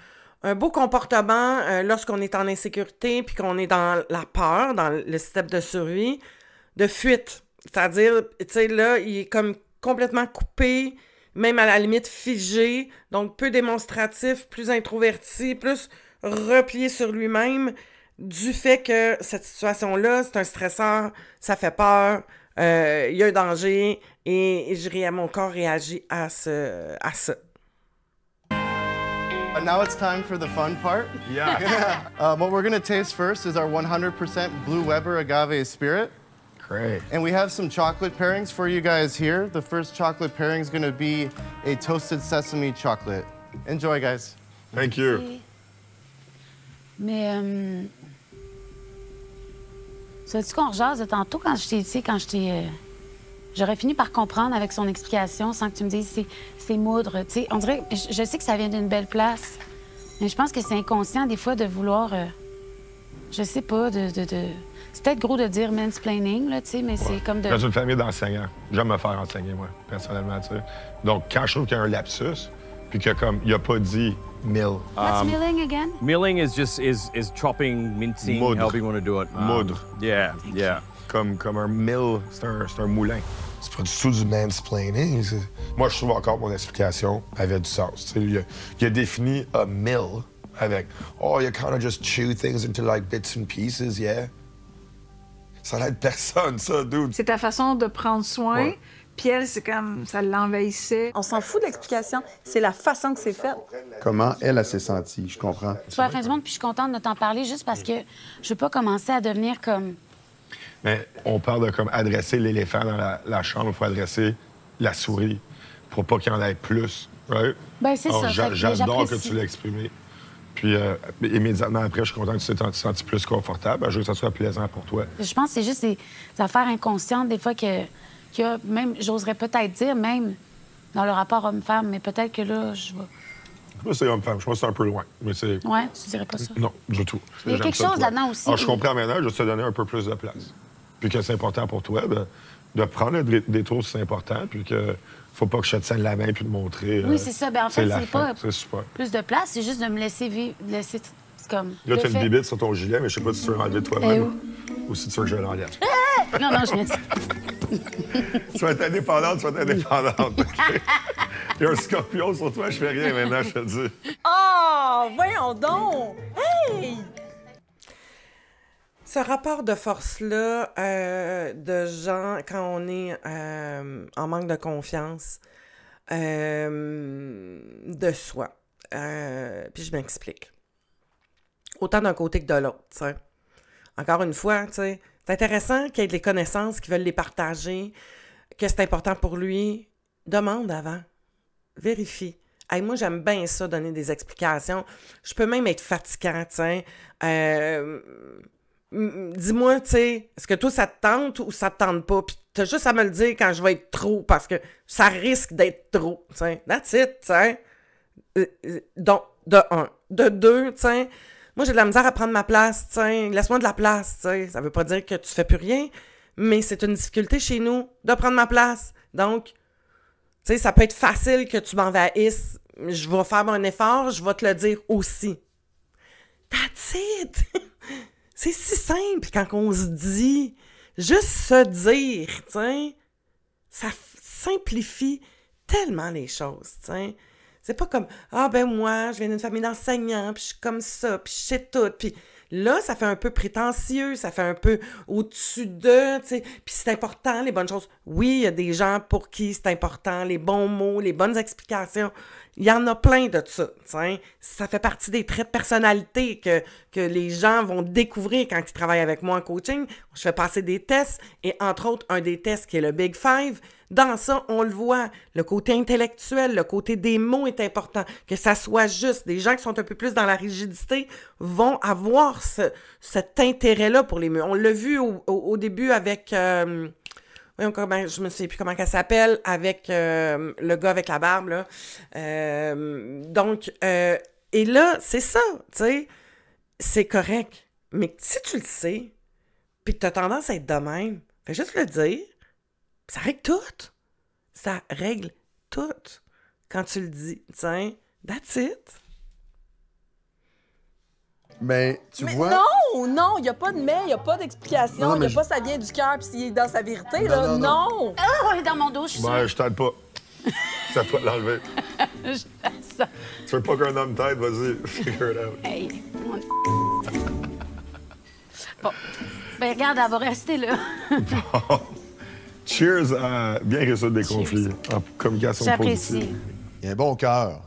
[SPEAKER 9] beau comportement lorsqu'on est en insécurité puis qu'on est dans la peur, dans le step de survie, de fuite. C'est-à-dire, tu sais, là, il est comme complètement coupé, même à la limite figé, donc peu démonstratif, plus introverti, plus replié sur lui-même du fait que cette situation-là, c'est un stresseur, ça fait peur, il y a un danger et mon corps réagit à ça.
[SPEAKER 15] Now it's time for the fun part.
[SPEAKER 10] Yeah.
[SPEAKER 15] What we're going to taste first is our 100% Blue Weber Agave Spirit.
[SPEAKER 10] Great.
[SPEAKER 15] And we have some chocolate pairings for you guys here. The first chocolate pairing is going to be a toasted sesame chocolate. Enjoy, guys.
[SPEAKER 12] Thank you.
[SPEAKER 4] Mais, sais-tu qu'on rejase de tantôt quand je t'ai... J'aurais fini par comprendre avec son explication sans que tu me dises c'est moudre. Tu sais, on dirait... Je sais que ça vient d'une belle place, mais je pense que c'est inconscient des fois de vouloir... je sais pas, C'est peut-être gros de dire mansplaining, là, tu sais, mais c'est comme de...
[SPEAKER 12] Dans une famille d'enseignants. J'aime me faire enseigner, moi, personnellement, tu sais. Donc, quand je trouve qu'il y a un lapsus, puis qu'il a pas dit mill.
[SPEAKER 4] What's milling again?
[SPEAKER 13] Milling is just is chopping, mincing,
[SPEAKER 12] Moudre.
[SPEAKER 13] however you want to do it.
[SPEAKER 12] Moudre.
[SPEAKER 13] Yeah, yeah.
[SPEAKER 12] Comme un mill, c'est un moulin. C'est pas du tout du mansplaining. Moi, je trouve encore mon explication avait du sens. Tu sais, il a défini a mill avec « Oh, you kind of just chew things into like bits and pieces, yeah? » Ça n'aide personne, ça, dude.
[SPEAKER 8] C'est ta façon de prendre soin,
[SPEAKER 12] Ouais.
[SPEAKER 8] puis elle, c'est comme ça l'envahissait.
[SPEAKER 14] On s'en fout de l'explication, c'est la façon que c'est fait.
[SPEAKER 5] Comment elle s'est sentie, je comprends.
[SPEAKER 4] C'est pas la fin du monde, puis je suis contente de t'en parler juste parce que je veux pas commencer à devenir comme...
[SPEAKER 12] Mais on parle de comme adresser l'éléphant dans la chambre, il faut adresser la souris pour pas qu'il y en ait plus, right?
[SPEAKER 4] Ben, c'est
[SPEAKER 12] Alors,
[SPEAKER 4] ça.
[SPEAKER 12] J'adore que
[SPEAKER 4] j'apprécie.
[SPEAKER 12] tu l'aies exprimé. Puis immédiatement après, je suis content que tu t'es senti plus confortable. Je veux que ça soit plaisant pour toi.
[SPEAKER 4] Je pense que c'est juste des affaires inconscientes, des fois, que même, j'oserais peut-être dire, même dans le rapport homme-femme, mais peut-être que là, je vais...
[SPEAKER 12] Moi, c'est homme-femme. Je pense que c'est un peu loin. Mais c'est...
[SPEAKER 4] Ouais, tu dirais pas ça.
[SPEAKER 12] Non, du tout.
[SPEAKER 4] Il y a
[SPEAKER 12] J'aime
[SPEAKER 4] quelque
[SPEAKER 12] ça,
[SPEAKER 4] chose
[SPEAKER 12] toi.
[SPEAKER 4] là-dedans aussi.
[SPEAKER 12] Alors, je comprends maintenant, je vais te donner un peu plus de place. Puis que c'est important pour toi de prendre le détour si c'est important, puis que faut pas que je te tienne la main puis de montrer...
[SPEAKER 4] Oui, c'est ça. Ben, en fait,
[SPEAKER 12] la
[SPEAKER 4] c'est
[SPEAKER 12] fin.
[SPEAKER 4] pas
[SPEAKER 12] C'est super.
[SPEAKER 4] plus de place, c'est juste de me laisser vivre, laisser comme...
[SPEAKER 12] Là,
[SPEAKER 4] le
[SPEAKER 12] tu as une
[SPEAKER 4] fait-
[SPEAKER 12] bibite sur ton gilet, mais je sais pas si tu veux l'enlever toi-même ou si tu veux que je l'enlève.
[SPEAKER 4] Non, non, je mets ça.
[SPEAKER 12] Tu vas être indépendante, tu vas être indépendante. OK? Il y a un scorpion sur toi, je fais rien maintenant, je te le dis.
[SPEAKER 14] Oh, voyons donc! Hey!
[SPEAKER 9] Ce rapport de force-là de gens, quand on est en manque de confiance de soi. Puis je m'explique. Autant d'un côté que de l'autre, tu sais. Encore une fois, tu sais, c'est intéressant qu'il y ait des connaissances qui veulent les partager, que c'est important pour lui. Demande avant. Vérifie. Hey, moi, j'aime bien ça, donner des explications. Je peux même être fatigant, tu sais. Dis-moi, tu sais, est-ce que toi, ça te tente ou ça te tente pas? Puis t'as juste à me le dire quand je vais être trop, parce que ça risque d'être trop, tu sais. That's it, tu sais. Donc, de un. De deux, tu sais, moi, j'ai de la misère à prendre ma place, tu sais. Laisse-moi de la place, tu sais. Ça veut pas dire que tu fais plus rien, mais c'est une difficulté chez nous de prendre ma place. Donc, tu sais, ça peut être facile que tu m'envahisses. Je vais faire mon effort, je vais te le dire aussi. That's it! C'est si simple quand on se dit, juste se dire, tu sais, ça simplifie tellement les choses, tu sais. C'est pas comme, ah ben moi, je viens d'une famille d'enseignants, puis je suis comme ça, puis je sais tout, puis là, ça fait un peu prétentieux, ça fait un peu au-dessus d'eux, tu sais, puis c'est important, les bonnes choses. Oui, il y a des gens pour qui c'est important, les bons mots, les bonnes explications. Il y en a plein de ça, tu sais. Ça fait partie des traits de personnalité que les gens vont découvrir quand ils travaillent avec moi en coaching. Je fais passer des tests, et entre autres, un des tests qui est le Big Five. Dans ça, on le voit, le côté intellectuel, le côté des mots est important, que ça soit juste. Des gens qui sont un peu plus dans la rigidité vont avoir cet intérêt-là pour les mots. On l'a vu au début avec... je me sais plus comment elle s'appelle, avec le gars avec la barbe, là. Et là, c'est ça, tu sais, c'est correct. Mais si tu le sais, puis que tu as tendance à être de même, fais juste le dire, ça règle tout. Ça règle tout quand tu le dis. Tiens, that's it.
[SPEAKER 5] Ben, tu vois...
[SPEAKER 14] Non, il n'y a pas de mais, il n'y a pas d'explication,
[SPEAKER 5] Non,
[SPEAKER 14] il
[SPEAKER 5] mais
[SPEAKER 14] n'y a pas ça vient du cœur puis s'il est dans sa vérité,
[SPEAKER 5] Non,
[SPEAKER 14] là,
[SPEAKER 5] non,
[SPEAKER 14] non!
[SPEAKER 4] Ah, on est dans mon dos, je suis
[SPEAKER 12] Ben, je t'aide pas. C'est à toi de l'enlever.
[SPEAKER 4] sûre.
[SPEAKER 12] Tu veux pas qu'un homme t'aide, vas-y, figure it out.
[SPEAKER 4] Hey. Bon. Ben regarde, elle va rester là.
[SPEAKER 12] Cheers à bien résoudre des conflits en communication positive.
[SPEAKER 4] J'apprécie.
[SPEAKER 16] Il a un bon cœur.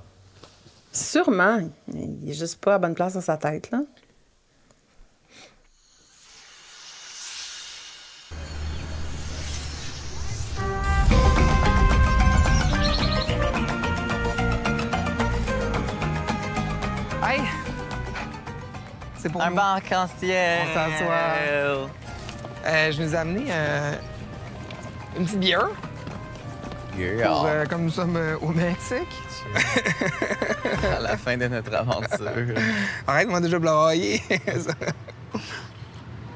[SPEAKER 14] Sûrement. Il est juste pas à bonne place dans sa tête, là.
[SPEAKER 6] Hey! C'est pour
[SPEAKER 1] un
[SPEAKER 6] nous.
[SPEAKER 1] banc arc-en-ciel.
[SPEAKER 6] On s'assoit. Je nous ai amené une petite bière. Pour, comme nous sommes au Mexique.
[SPEAKER 1] À la fin de notre aventure.
[SPEAKER 6] Arrête, moi déjà blagué.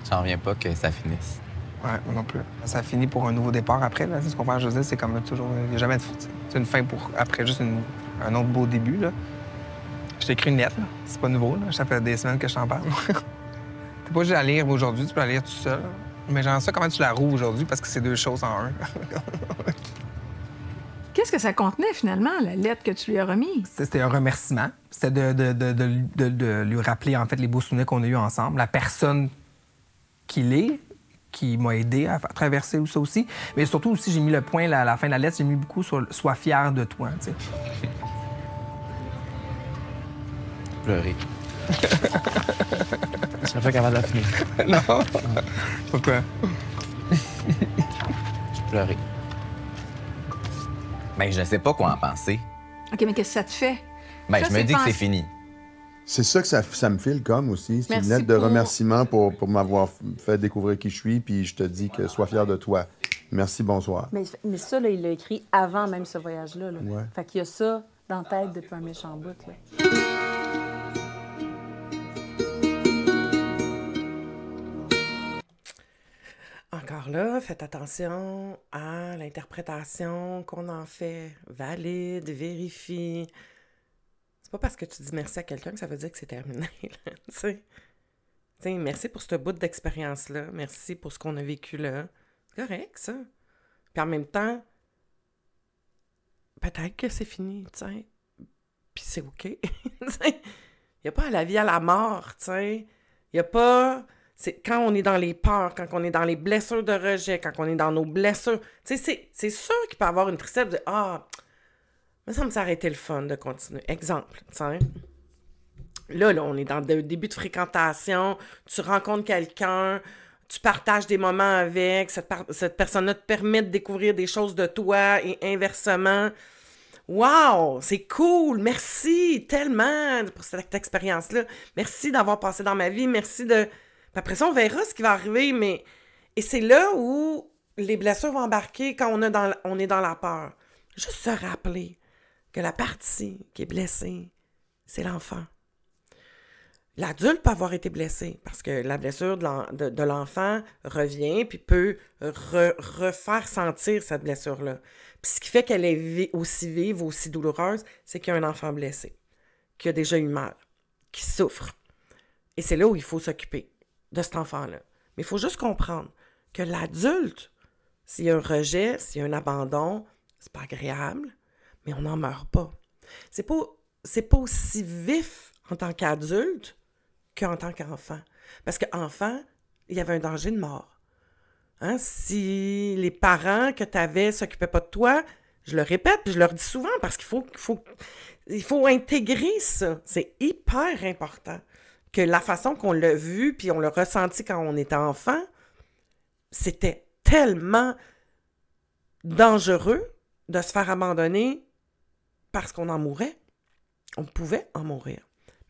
[SPEAKER 1] J'en reviens pas que ça finisse.
[SPEAKER 6] Ouais, moi non plus. Ça finit pour un nouveau départ après, là. Tu comprends, José? C'est comme toujours... Il n'y a jamais une fin pour après, juste un autre beau début, là. Je t'ai écrit une lettre, là. C'est pas nouveau, là. Ça fait des semaines que je t'en parle. T'es pas obligé de la lire aujourd'hui, tu peux la lire tout seul. Mais j'aimerais ça comment tu la roules aujourd'hui, parce que c'est deux choses en un.
[SPEAKER 8] Qu'est-ce que ça contenait, finalement, la lettre que tu lui as remise?
[SPEAKER 6] C'était un remerciement. C'était de lui rappeler, en fait, les beaux souvenirs qu'on a eus ensemble, la personne qu'il est, qui m'a aidé à traverser ça aussi. Mais surtout aussi, j'ai mis le point à la fin de la lettre, j'ai mis beaucoup sur « Sois fier de toi », tu sais.
[SPEAKER 1] Pleurer. Je serais pas capable de la finir.
[SPEAKER 6] Non. Pourquoi?
[SPEAKER 1] Je pleurais. Ben, je sais pas quoi en penser.
[SPEAKER 8] OK, mais qu'est-ce que ça te fait?
[SPEAKER 1] Ben,
[SPEAKER 8] Ça,
[SPEAKER 1] je me dis que c'est fini.
[SPEAKER 16] C'est ça que ça me file comme aussi. C'est une
[SPEAKER 8] Merci
[SPEAKER 16] lettre de
[SPEAKER 8] pour-
[SPEAKER 16] remerciement pour m'avoir fait découvrir qui je suis, puis je te dis que sois fier de toi. Merci, bonsoir.
[SPEAKER 14] Mais ça, là, il l'a écrit avant même ce voyage-là. Là.
[SPEAKER 16] Ouais.
[SPEAKER 14] Fait qu'il y a ça dans la tête depuis un méchant bout. Là.
[SPEAKER 9] Encore là, faites attention à l'interprétation qu'on en fait. Valide, vérifie. C'est pas parce que tu dis merci à quelqu'un que ça veut dire que c'est terminé. Là, tu sais, merci pour ce bout d'expérience-là. Merci pour ce qu'on a vécu là. C'est correct, ça. Puis en même temps, peut-être que c'est fini, tu sais. Puis c'est OK. Il n'y a pas à la vie, à la mort, tu sais. Il n'y a pas... C'est quand on est dans les peurs, quand on est dans les blessures de rejet, quand on est dans nos blessures. Tu sais, c'est sûr qu'il peut y avoir une tristesse de « Ah, mais ça me s'arrêter le fun de continuer. » Exemple, tu sais. Là, on est dans le début de fréquentation, tu rencontres quelqu'un, tu partages des moments avec, cette personne-là te permet de découvrir des choses de toi et inversement. Wow, c'est cool, merci tellement pour cette expérience-là. Merci d'avoir passé dans ma vie, merci de... Puis après ça, on verra ce qui va arriver, mais... Et c'est là où les blessures vont embarquer quand on est dans la peur. Juste se rappeler que la partie qui est blessée, c'est l'enfant. L'adulte peut avoir été blessé parce que la blessure de l'enfant revient puis peut refaire sentir cette blessure-là. Puis ce qui fait qu'elle est aussi vive, aussi douloureuse, c'est qu'il y a un enfant blessé, qui a déjà eu mal, qui souffre. Et c'est là où il faut s'occuper de cet enfant-là. Mais il faut juste comprendre que l'adulte, s'il y a un rejet, s'il y a un abandon, c'est pas agréable, mais on n'en meurt pas. C'est pas aussi vif en tant qu'adulte qu'en tant qu'enfant. Parce qu'enfant, il y avait un danger de mort. Hein? Si les parents que tu avais s'occupaient pas de toi, je le répète, puis je leur dis souvent, parce qu'il faut intégrer ça. C'est hyper important. Que la façon qu'on l'a vu, puis on l'a ressenti quand on était enfant, c'était tellement dangereux de se faire abandonner parce qu'on en mourait. On pouvait en mourir.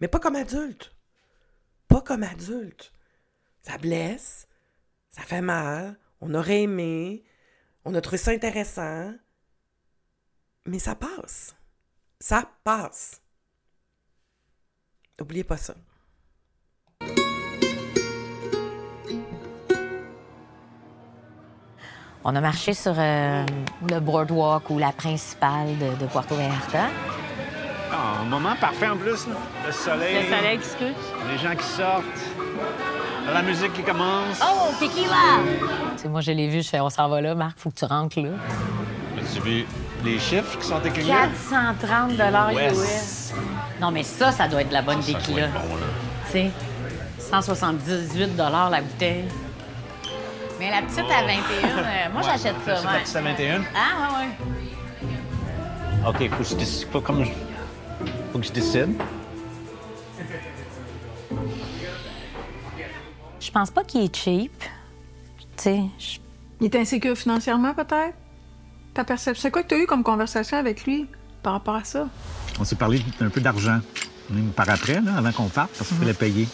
[SPEAKER 9] Mais pas comme adulte. Pas comme adulte. Ça blesse, ça fait mal, on aurait aimé, on a trouvé ça intéressant, mais ça passe. Ça passe. N'oubliez pas ça.
[SPEAKER 3] On a marché sur le boardwalk ou la principale de Puerto Vallarta.
[SPEAKER 10] Ah, un moment parfait en plus, là. Le soleil.
[SPEAKER 3] Le soleil qui se couche.
[SPEAKER 10] Les gens qui sortent. La musique qui commence.
[SPEAKER 3] Oh, tequila! Tu sais, moi, je l'ai vu, je fais, on s'en va là, Marc, faut que tu rentres là.
[SPEAKER 10] As-tu vu les chiffres qui sont écrits?
[SPEAKER 4] 430 $ US.
[SPEAKER 3] Non, mais ça doit être de la bonne tequila.
[SPEAKER 10] Bon, là.
[SPEAKER 3] Tu sais, 178 la bouteille. Mais la petite à 21, moi, j'achète ça.
[SPEAKER 10] C'est la petite à 21?
[SPEAKER 3] Ah, ouais.
[SPEAKER 10] OK, faut que je décide.
[SPEAKER 3] Je pense pas qu'il est cheap. Tu sais,
[SPEAKER 8] Il est insécure financièrement, peut-être? Ta perception. C'est quoi que tu as eu comme conversation avec lui par rapport à ça?
[SPEAKER 10] On s'est parlé un peu d'argent, même par après, là, avant qu'on parte, parce qu'il fallait payer.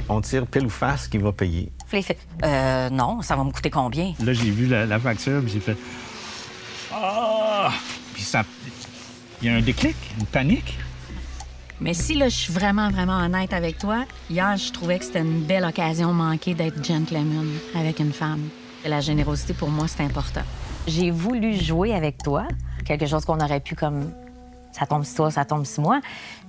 [SPEAKER 10] On tire pile ou face qui va payer.
[SPEAKER 3] non, ça va me coûter combien?
[SPEAKER 10] Là, j'ai vu la facture, puis j'ai fait... Ah! Puis ça... Il y a un déclic, une panique.
[SPEAKER 3] Mais si là, je suis vraiment, vraiment honnête avec toi, hier, je trouvais que c'était une belle occasion manquée d'être gentleman avec une femme. Et la générosité, pour moi, c'est important. J'ai voulu jouer avec toi, quelque chose qu'on aurait pu comme... Ça tombe sur toi, ça tombe sur moi.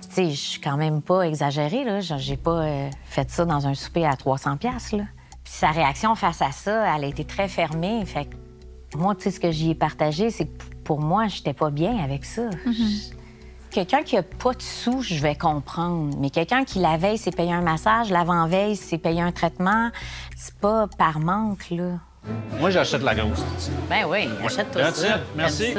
[SPEAKER 3] Tu sais, je suis quand même pas exagérée, là. J'ai pas fait ça dans un souper à 300$, là. Puis sa réaction face à ça, elle a été très fermée. Fait que moi, tu sais, ce que j'y ai partagé, c'est que pour moi, j'étais pas bien avec ça. Quelqu'un qui a pas de sous, je vais comprendre. Mais quelqu'un qui, la veille, s'est payé un massage, l'avant-veille, s'est payé un traitement, c'est pas par manque, là.
[SPEAKER 10] Moi, j'achète la grosse.
[SPEAKER 3] Ben oui, achète-toi ça.
[SPEAKER 10] Merci.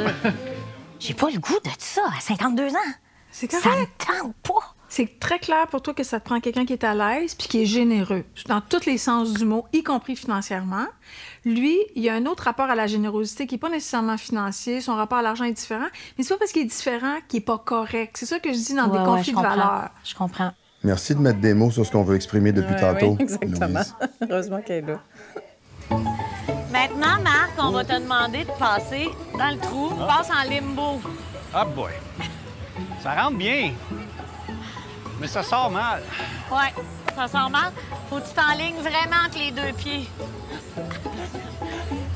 [SPEAKER 3] J'ai pas le goût de ça à 52 ans.
[SPEAKER 8] C'est correct. Ça me
[SPEAKER 3] tente pas.
[SPEAKER 8] C'est très clair pour toi que ça te prend quelqu'un qui est à l'aise puis qui est généreux, dans tous les sens du mot, y compris financièrement. Lui, il y a un autre rapport à la générosité qui n'est pas nécessairement financier. Son rapport à l'argent est différent. Mais c'est pas parce qu'il est différent qu'il n'est pas correct. C'est ça que je dis dans des conflits de valeurs.
[SPEAKER 3] Je comprends.
[SPEAKER 16] Merci de mettre des mots sur ce qu'on veut exprimer depuis tantôt.
[SPEAKER 14] Oui, exactement.
[SPEAKER 16] Louise.
[SPEAKER 14] Heureusement qu'elle est là.
[SPEAKER 3] Maintenant, Marc, on va te demander de passer dans le trou. Passe en limbo.
[SPEAKER 10] Ah boy! Ça rentre bien, mais ça sort mal.
[SPEAKER 3] Ouais, ça sent mal. Faut que tu t'enlignes vraiment entre les deux pieds.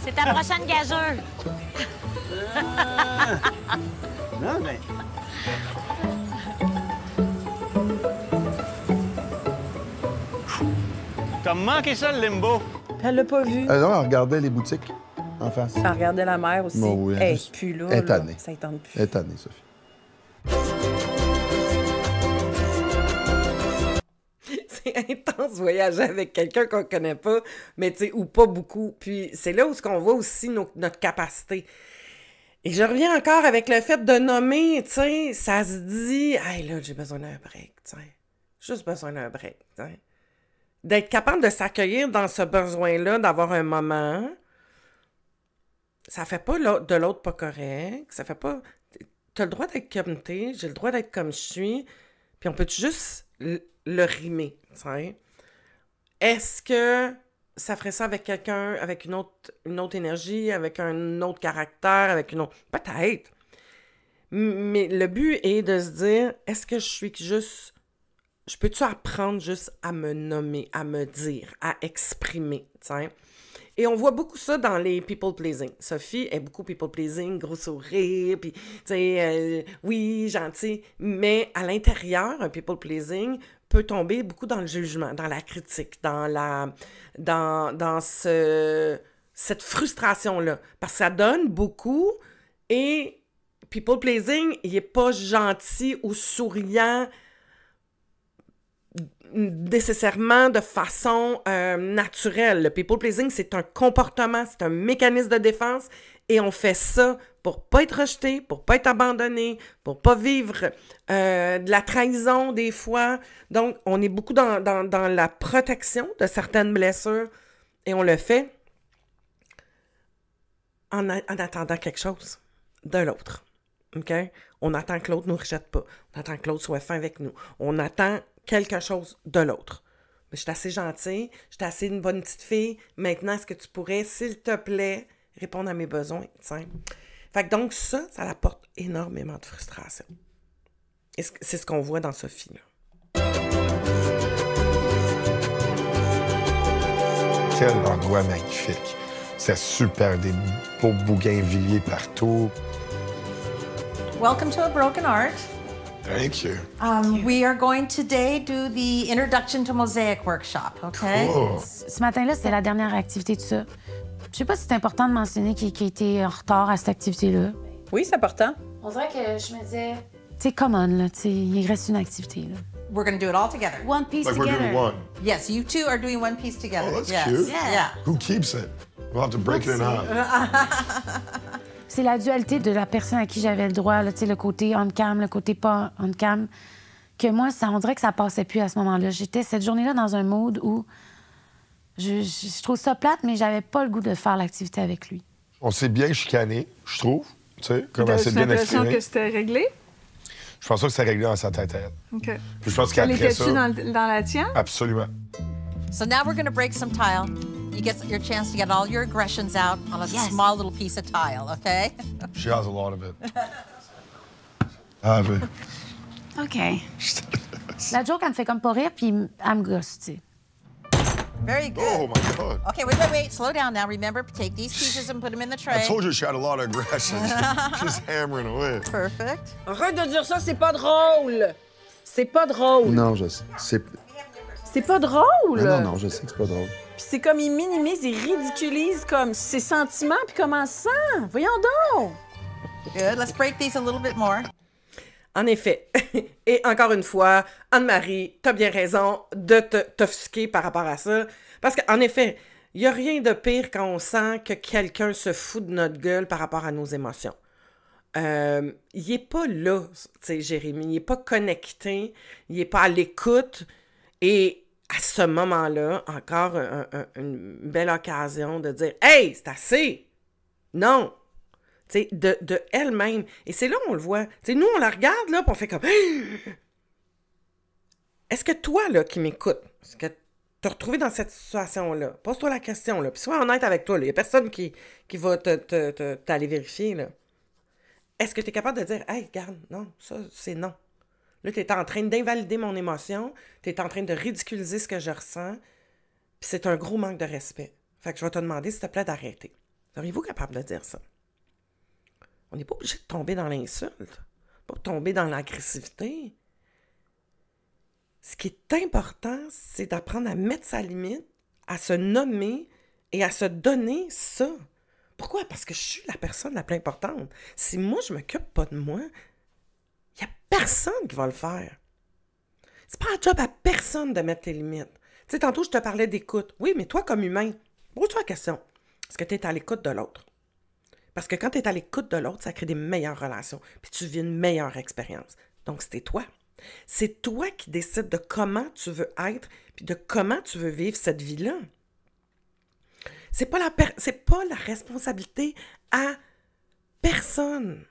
[SPEAKER 3] C'est ta prochaine gageure.
[SPEAKER 10] Non, mais... T'as manqué ça, le limbo?
[SPEAKER 14] Elle l'a pas vu.
[SPEAKER 16] Non, elle regardait les boutiques en face.
[SPEAKER 14] Elle regardait la mer aussi.
[SPEAKER 16] Bon, oui,
[SPEAKER 14] Hey,
[SPEAKER 16] juste-
[SPEAKER 14] puis là,
[SPEAKER 16] elle est tannée.
[SPEAKER 14] ça ne tente plus.
[SPEAKER 16] Elle est tannée, Sophie.
[SPEAKER 9] C'est intense voyager avec quelqu'un qu'on connaît pas, mais tu sais, ou pas beaucoup. Puis c'est là où on voit aussi notre capacité. Et je reviens encore avec le fait de nommer, tu sais, ça se dit, hey là, j'ai besoin d'un break, tu sais. Juste besoin d'un break, tu sais. D'être capable de s'accueillir dans ce besoin-là, d'avoir un moment, ça fait pas de l'autre pas correct, ça fait pas... T'as le droit d'être comme t'es, j'ai le droit d'être comme je suis, puis on peut juste le rimer, tu sais. Est-ce que ça ferait ça avec quelqu'un, avec une autre énergie, avec un autre caractère, avec une autre... Peut-être. Mais le but est de se dire, est-ce que je suis juste... Je peux-tu apprendre juste à me nommer, à me dire, à exprimer, tu sais? Et on voit beaucoup ça dans les people-pleasing. Sophie est beaucoup people-pleasing, gros sourire, puis, tu sais, oui, gentil. Mais à l'intérieur, un people-pleasing peut tomber beaucoup dans le jugement, dans la critique, dans cette frustration-là. Parce que ça donne beaucoup et people-pleasing, il n'est pas gentil ou souriant nécessairement de façon naturelle. Le people-pleasing, c'est un comportement, c'est un mécanisme de défense et on fait ça pour pas être rejeté, pour pas être abandonné, pour pas vivre de la trahison des fois. Donc, on est beaucoup dans la protection de certaines blessures et on le fait en attendant quelque chose de l'autre. OK? On attend que l'autre ne nous rejette pas. On attend que l'autre soit fin avec nous. On attend quelque chose de l'autre. Mais je suis assez gentille, je suis assez une bonne petite fille. Maintenant, est-ce que tu pourrais, s'il te plaît, répondre à mes besoins? T'sais? Fait que donc, ça apporte énormément de frustration. Et c'est ce qu'on voit dans Sophie, là.
[SPEAKER 12] Quel endroit magnifique. C'est super, des beaux bougainvilliers partout.
[SPEAKER 17] Welcome to A Broken Art.
[SPEAKER 12] Thank you.
[SPEAKER 17] We are going today do the Introduction to Mosaic workshop, okay?
[SPEAKER 12] Cool.
[SPEAKER 4] Ce matin-là, c'était la dernière activité de ça. Je sais pas si c'est important de mentionner qu'il était en retard à cette activité-là.
[SPEAKER 14] Oui, c'est important.
[SPEAKER 4] On dirait que je me disais... Tu sais, come on, là, tu sais, il reste une activité, là.
[SPEAKER 17] we're going to do it all together.
[SPEAKER 4] One piece
[SPEAKER 12] Like we're
[SPEAKER 4] together.
[SPEAKER 12] doing one.
[SPEAKER 17] Yes, you two are doing one piece together.
[SPEAKER 12] Oh, that's
[SPEAKER 17] yes.
[SPEAKER 12] cute.
[SPEAKER 17] Yeah.
[SPEAKER 12] Who keeps it? We'll have to break it in half.
[SPEAKER 4] C'est la dualité de la personne à qui j'avais le droit, là, tu sais, le côté on-cam, le côté pas on-cam, que moi, on dirait que ça passait plus à ce moment-là. J'étais cette journée-là dans un mood où je trouve ça plate, mais j'avais pas le goût de faire l'activité avec lui.
[SPEAKER 12] On s'est bien chicané, je trouve. Tu sais, comme elle s'est
[SPEAKER 8] T'as
[SPEAKER 12] bien
[SPEAKER 8] l'impression
[SPEAKER 12] exprimée.
[SPEAKER 8] que c'était réglé?
[SPEAKER 12] Je pense pas que c'est réglé dans sa tête à elle.
[SPEAKER 8] OK.
[SPEAKER 12] Puis je pense
[SPEAKER 8] Elle
[SPEAKER 12] qu'après ça...
[SPEAKER 8] était-tu dans la tienne?
[SPEAKER 12] Absolument.
[SPEAKER 17] So now we're going to break some tile. You get your chance to get all your aggressions out on a small little piece of tile, okay?
[SPEAKER 12] She has a lot of it. Ah, ben...
[SPEAKER 4] OK. La joke, elle me fait comme pas rire, puis elle me gosse, tu sais.
[SPEAKER 17] Very good.
[SPEAKER 12] Oh, my God.
[SPEAKER 17] Okay, wait. Slow down now. Remember, take these pieces and put them in the tray.
[SPEAKER 12] I told you she had a lot of aggression. She's hammering away.
[SPEAKER 17] Perfect.
[SPEAKER 14] Arrête de dire ça, c'est pas drôle. C'est pas drôle.
[SPEAKER 16] Non, je sais.
[SPEAKER 14] C'est pas drôle.
[SPEAKER 16] Non, je sais que c'est pas drôle.
[SPEAKER 14] Puis c'est comme il minimise, il ridiculise comme ses sentiments, puis comment ça? Voyons donc.
[SPEAKER 17] Good. Let's break these a little bit more.
[SPEAKER 9] En effet. Et encore une fois, Anne-Marie, t'as bien raison de t'offusquer par rapport à ça. Parce qu'en effet, il n'y a rien de pire quand on sent que quelqu'un se fout de notre gueule par rapport à nos émotions. Il n'est pas là, tu sais, Jérémy. Il n'est pas connecté. Il n'est pas à l'écoute. Et à ce moment-là, encore une belle occasion de dire « Hey, c'est assez! » Non! Tu sais, de elle-même. Et c'est là où on le voit. Tu sais, nous, on la regarde, là, puis on fait comme... Est-ce que toi, là, qui m'écoutes, est-ce que te retrouver dans cette situation-là? Pose-toi la question, là, puis sois honnête avec toi, là. Il n'y a personne qui va t'aller vérifier, là. Est-ce que tu es capable de dire « Hey, regarde, non, ça, c'est non. » Là, tu es en train d'invalider mon émotion, tu es en train de ridiculiser ce que je ressens, puis c'est un gros manque de respect. Fait que je vais te demander, s'il te plaît, d'arrêter. Seriez-vous capable de dire ça? On n'est pas obligé de tomber dans l'insulte, pas de tomber dans l'agressivité. Ce qui est important, c'est d'apprendre à mettre sa limite, à se nommer et à se donner ça. Pourquoi? Parce que je suis la personne la plus importante. Si moi, je ne m'occupe pas de moi, il n'y a personne qui va le faire. C'est pas un job à personne de mettre tes limites. Tu sais, tantôt, je te parlais d'écoute. Oui, mais toi, comme humain, pose-toi la question. Est-ce que tu es à l'écoute de l'autre? Parce que quand tu es à l'écoute de l'autre, ça crée des meilleures relations, puis tu vis une meilleure expérience. Donc, c'était toi. C'est toi qui décides de comment tu veux être, puis de comment tu veux vivre cette vie-là. C'est pas la responsabilité à personne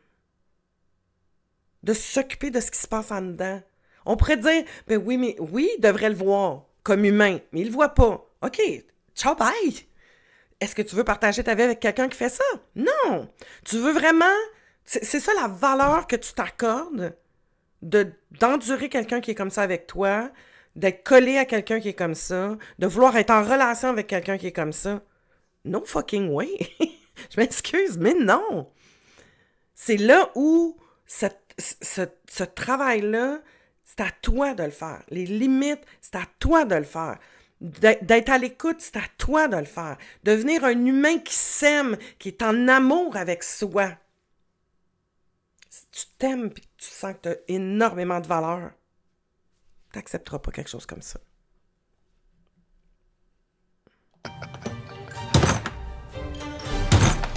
[SPEAKER 9] de s'occuper de ce qui se passe en dedans. On pourrait dire, ben oui, mais oui, il devrait le voir comme humain, mais il le voit pas. OK, ciao, bye! Est-ce que tu veux partager ta vie avec quelqu'un qui fait ça? Non! Tu veux vraiment... C'est ça la valeur que tu t'accordes d'endurer quelqu'un qui est comme ça avec toi, d'être collé à quelqu'un qui est comme ça, de vouloir être en relation avec quelqu'un qui est comme ça. No fucking way! Je m'excuse, mais non! C'est là où ce travail-là, c'est à toi de le faire. Les limites, c'est à toi de le faire. D'être à l'écoute, c'est à toi de le faire. Devenir un humain qui s'aime, qui est en amour avec soi. Si tu t'aimes et que tu sens que tu as énormément de valeur, tu n'accepteras pas quelque chose comme ça.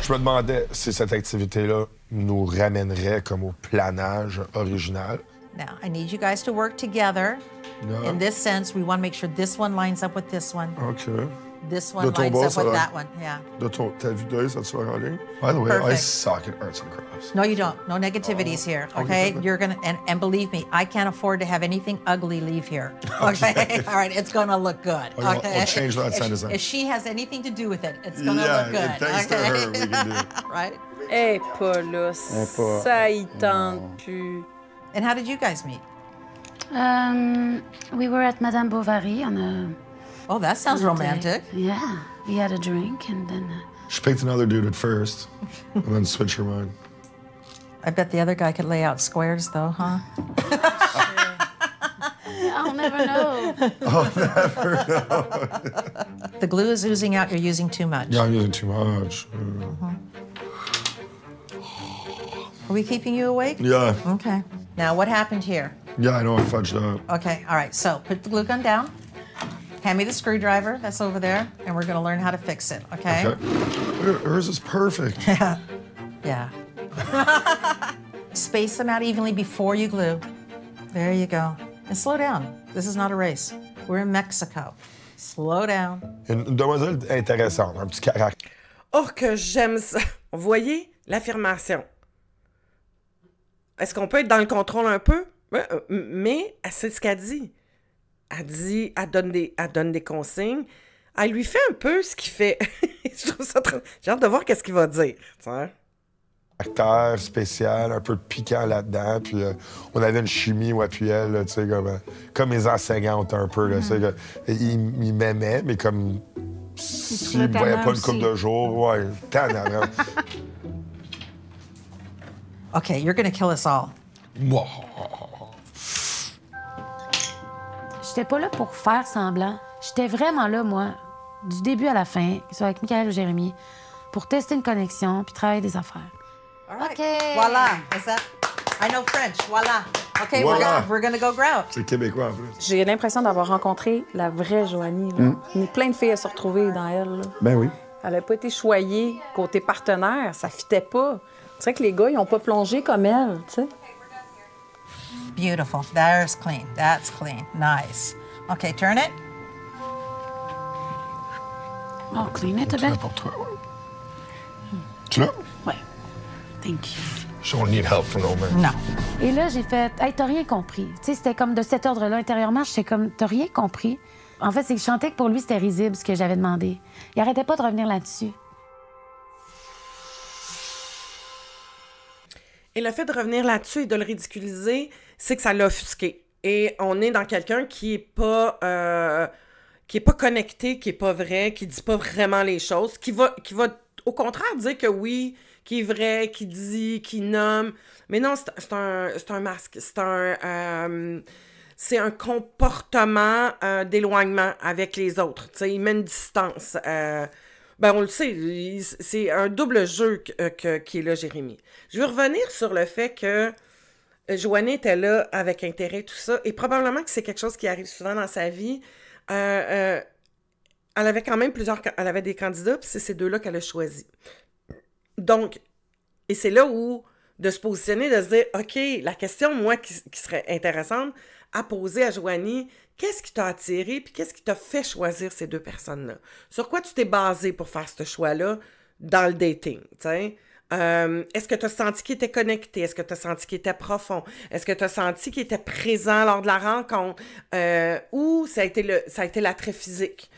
[SPEAKER 12] Je me demandais si cette activité-là nous ramènerait comme au planage original.
[SPEAKER 17] Now, I need you guys to work together.
[SPEAKER 12] Yeah.
[SPEAKER 17] In this sense, we want to make sure this one lines up with this one.
[SPEAKER 12] OK.
[SPEAKER 17] This one lines up with that one, yeah.
[SPEAKER 12] Ta vue d'œil, ça te va en ligne? By the way,
[SPEAKER 17] Perfect.
[SPEAKER 12] I suck at arts and crafts.
[SPEAKER 17] No, you don't. No negativities here, okay? You're gonna, and believe me, I can't afford to have anything ugly leave here, okay? All right, it's gonna look good, okay?
[SPEAKER 12] I'll change that sentence.
[SPEAKER 17] If she has anything to do with it, it's gonna look good,
[SPEAKER 12] thanks to her, we can do it.
[SPEAKER 17] Right?
[SPEAKER 14] Eh, pas là, ça y tente plus.
[SPEAKER 17] And how did you guys meet?
[SPEAKER 4] We were at Madame Bovary on a...
[SPEAKER 17] Oh, that sounds romantic.
[SPEAKER 4] Yeah, we had a drink and then...
[SPEAKER 12] She picked another dude at first, and then switched her mind.
[SPEAKER 17] I bet the other guy could lay out squares, though, huh?
[SPEAKER 4] I'll never know.
[SPEAKER 12] I'll never know.
[SPEAKER 17] The glue is oozing out. You're using too much.
[SPEAKER 12] Yeah, I'm using too much.
[SPEAKER 17] Are we keeping you awake?
[SPEAKER 12] Yeah.
[SPEAKER 17] Okay. Now, what happened here?
[SPEAKER 12] Yeah, I know I fudged up.
[SPEAKER 17] Okay, all right. So put the glue gun down. Hand me the screwdriver that's over there, and we're gonna learn how to fix it, okay?
[SPEAKER 12] Hers is perfect.
[SPEAKER 17] Yeah. Space them out evenly before you glue. There you go. And slow down. This is not a race. We're in Mexico. Slow down.
[SPEAKER 12] Une demoiselle intéressante, un petit caractère.
[SPEAKER 9] Oh, que j'aime ça. Vous voyez l'affirmation. Est-ce qu'on peut être dans le contrôle un peu? Mais elle sait ce qu'elle dit. Elle donne des consignes. Elle lui fait un peu ce qu'il fait. Je trouve ça trop... J'ai hâte de voir qu'est-ce qu'il va dire. T'sais.
[SPEAKER 12] Caractère spécial, un peu de piquant là-dedans. Puis on avait une chimie, moi, puis elle, tu sais, comme les enseignantes un peu. Là, tu sais, ils m'aimaient, mais comme s'ils ne voyaient pas une couple de jours, ouais, tannant, vraiment.
[SPEAKER 17] Okay, you're gonna kill us all.
[SPEAKER 4] J'étais pas là pour faire semblant. J'étais vraiment là, moi, du début à la fin, que ce soit avec Michael ou Jérémy, pour tester une connexion puis travailler des affaires.
[SPEAKER 17] All right. OK. Voilà. Is that... I know French. Voilà. OK,
[SPEAKER 12] Voilà.
[SPEAKER 17] we're gonna go grout.
[SPEAKER 12] C'est québécois, en plus.
[SPEAKER 14] J'ai l'impression d'avoir rencontré la vraie Joanie. Plein de filles à se retrouver dans elle. Là.
[SPEAKER 16] Ben oui.
[SPEAKER 14] Elle n'a pas été choyée côté partenaire. Ça fitait pas. C'est vrai que les gars, ils n'ont pas plongé comme elle, tu sais.
[SPEAKER 17] Beautiful. There's clean. That's clean. Nice. OK, turn it.
[SPEAKER 4] Oh, clean it a bit.
[SPEAKER 12] Pour toi, ouais. Tu l'as?
[SPEAKER 4] Ouais. Thank you.
[SPEAKER 12] Je don't need help from no man.
[SPEAKER 17] Non.
[SPEAKER 4] Et là, j'ai fait, hey, t'as rien compris. Tu sais, c'était comme de cet ordre-là. Intérieurement, j'étais comme, t'as rien compris. En fait, c'est que je sentais que pour lui, c'était risible ce que j'avais demandé. Il arrêtait pas de revenir là-dessus.
[SPEAKER 9] Et le fait de revenir là-dessus et de le ridiculiser, c'est que ça l'a offusqué. Et on est dans quelqu'un qui est pas connecté, qui est pas vrai, qui dit pas vraiment les choses, qui va au contraire dire que oui, qui est vrai, qui dit, qui nomme. Mais non, c'est un masque, c'est un comportement d'éloignement avec les autres. T'sais, il met une distance. On le sait, c'est un double jeu qui est là, Jérémy. Je veux revenir sur le fait que Joanie était là avec intérêt, tout ça, et probablement que c'est quelque chose qui arrive souvent dans sa vie. Elle avait quand même elle avait des candidats, puis c'est ces deux-là qu'elle a choisis. Donc, et c'est là où, de se positionner, de se dire, OK, la question, moi, qui serait intéressante à poser à Joanie, qu'est-ce qui t'a attiré, puis qu'est-ce qui t'a fait choisir ces deux personnes-là? Sur quoi tu t'es basé pour faire ce choix-là dans le dating, tu sais? Est-ce que tu as senti qu'il était connecté? Est-ce que tu as senti qu'il était profond? Est-ce que tu as senti qu'il était présent lors de la rencontre? Ou ça a été l'attrait physique?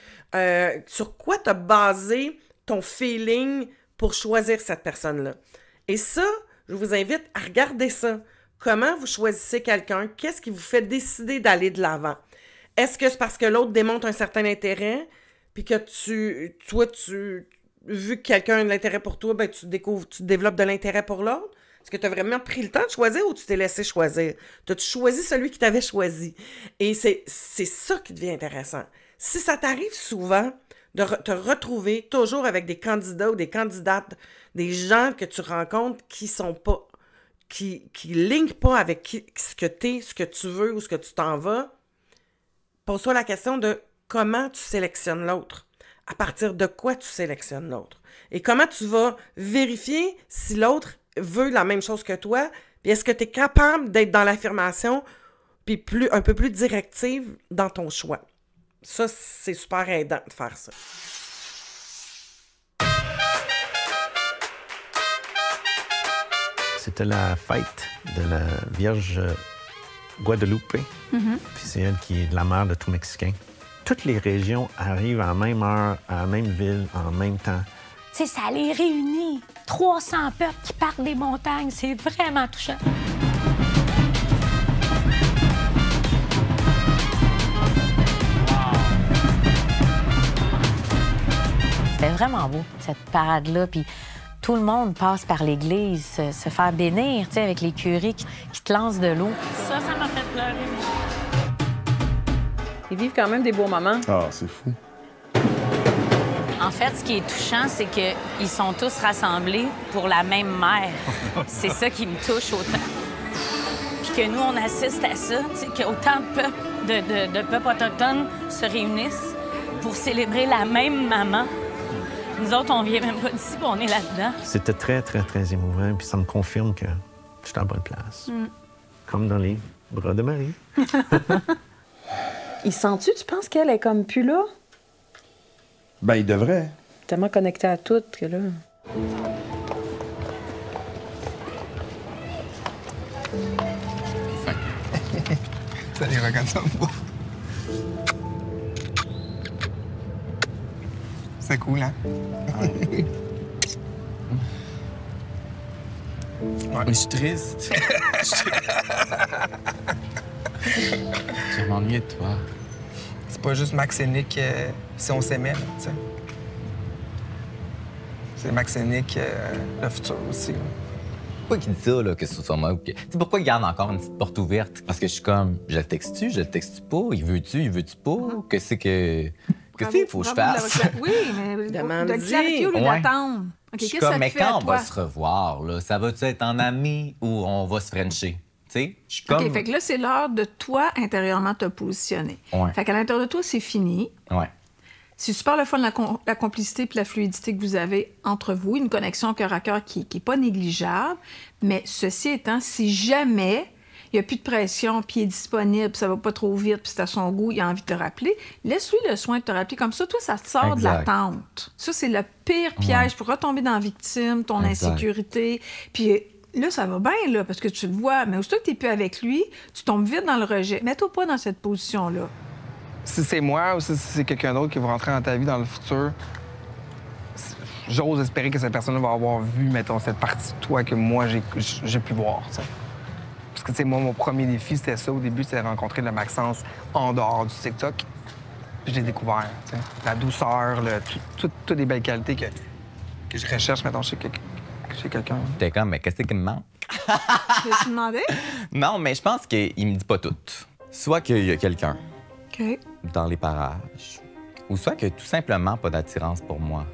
[SPEAKER 9] Sur quoi tu as basé ton feeling pour choisir cette personne-là? Et ça, je vous invite à regarder ça. Comment vous choisissez quelqu'un? Qu'est-ce qui vous fait décider d'aller de l'avant? Est-ce que c'est parce que l'autre démontre un certain intérêt, puis que vu que quelqu'un a de l'intérêt pour toi, ben tu développes de l'intérêt pour l'autre? Est-ce que tu as vraiment pris le temps de choisir ou tu t'es laissé choisir? T'as-tu choisi celui qui t'avait choisi? Et c'est ça qui devient intéressant. Si ça t'arrive souvent de te retrouver toujours avec des candidats ou des candidates, des gens que tu rencontres qui sont pas, qui linkent pas avec ce que t'es, ce que tu veux ou ce que tu t'en vas, pose-toi la question de comment tu sélectionnes l'autre. À partir de quoi tu sélectionnes l'autre? Et comment tu vas vérifier si l'autre veut la même chose que toi? Puis est-ce que tu es capable d'être dans l'affirmation puis un peu plus directive dans ton choix? Ça, c'est super aidant de faire ça.
[SPEAKER 10] C'était la fête de la Vierge Guadalupe. Puis c'est elle qui est la mère de tout Mexicain. Toutes les régions arrivent à la même heure, à la même ville, en même temps.
[SPEAKER 3] Tu sais, ça les réunit. 300 peuples qui partent des montagnes. C'est vraiment touchant. C'était vraiment beau, cette parade-là. Puis tout le monde passe par l'église, se faire bénir, tu sais, avec les curés qui te lancent de l'eau. Ça m'a fait pleurer.
[SPEAKER 14] Ils vivent quand même des beaux moments.
[SPEAKER 16] Ah, c'est fou.
[SPEAKER 3] En fait, ce qui est touchant, c'est qu'ils sont tous rassemblés pour la même mère. C'est ça qui me touche autant. Puis que nous, on assiste à ça, tu sais, qu'autant de peuples autochtones se réunissent pour célébrer la même maman. Nous autres, on vient même pas d'ici, puis on est là-dedans.
[SPEAKER 10] C'était très, très, très émouvant, puis ça me confirme que je suis à la bonne place. Comme dans les bras de Marie.
[SPEAKER 14] Il sent-tu, tu penses qu'elle est comme plus là?
[SPEAKER 16] Ben, il devrait.
[SPEAKER 14] Tellement connectée à tout que là...
[SPEAKER 6] Ça les regarde ça pas. C'est cool, hein?
[SPEAKER 1] Ouais. Je suis triste. Je m'ennuie de toi.
[SPEAKER 6] C'est pas juste Max et Nick si on s'aimait, tu sais. C'est Max et Nick le futur aussi. Là.
[SPEAKER 1] Pourquoi il dit ça, là, que ce soit moi? Pourquoi il garde encore une petite porte ouverte? Parce que je suis comme, je le texte-tu, je le texte-tu pas? Il veut-tu pas? Qu'est-ce qu'il faut que je fasse?
[SPEAKER 8] Oui, mais de clarifier au lieu d'attendre.
[SPEAKER 1] Je suis comme, mais quand on va se revoir, là, ça va-tu être en ami ou on va se frencher? Tu sais, je suis comme...
[SPEAKER 8] OK, fait que là, c'est l'heure de toi, intérieurement, te positionner.
[SPEAKER 1] Ouais.
[SPEAKER 8] Fait qu'à l'intérieur de toi, c'est fini.
[SPEAKER 1] Ouais.
[SPEAKER 8] C'est super le fun, la complicité puis la fluidité que vous avez entre vous, une connexion cœur à cœur qui n'est pas négligeable. Mais ceci étant, si jamais il n'y a plus de pression, puis il est disponible, puis ça va pas trop vite, puis c'est à son goût, il a envie de te rappeler, laisse-lui le soin de te rappeler. Comme ça, toi, ça te sort de l'attente. Ça, c'est le pire piège pour retomber dans la victime, ton insécurité. Puis là, ça va bien, là, parce que tu le vois. Mais aussitôt que tu n'es plus avec lui, tu tombes vite dans le rejet. Mets-toi pas dans cette position-là.
[SPEAKER 6] Si c'est moi ou si c'est quelqu'un d'autre qui va rentrer dans ta vie dans le futur, j'ose espérer que cette personne va avoir vu, mettons, cette partie de toi que moi, j'ai pu voir, t'sais. Parce que, tu sais, moi, mon premier défi, c'était ça. Au début, c'était de rencontrer le Maxence en dehors du TikTok. Puis je l'ai découvert, t'sais. La douceur, toutes les belles qualités que je recherche, mettons, chez quelqu'un.
[SPEAKER 1] T'es comme, mais qu'est-ce qui me manque?
[SPEAKER 8] Tu demandé?
[SPEAKER 1] Non, mais je pense qu'il me dit pas tout. Soit qu'il y a quelqu'un dans les parages, ou soit que tout simplement pas d'attirance pour moi.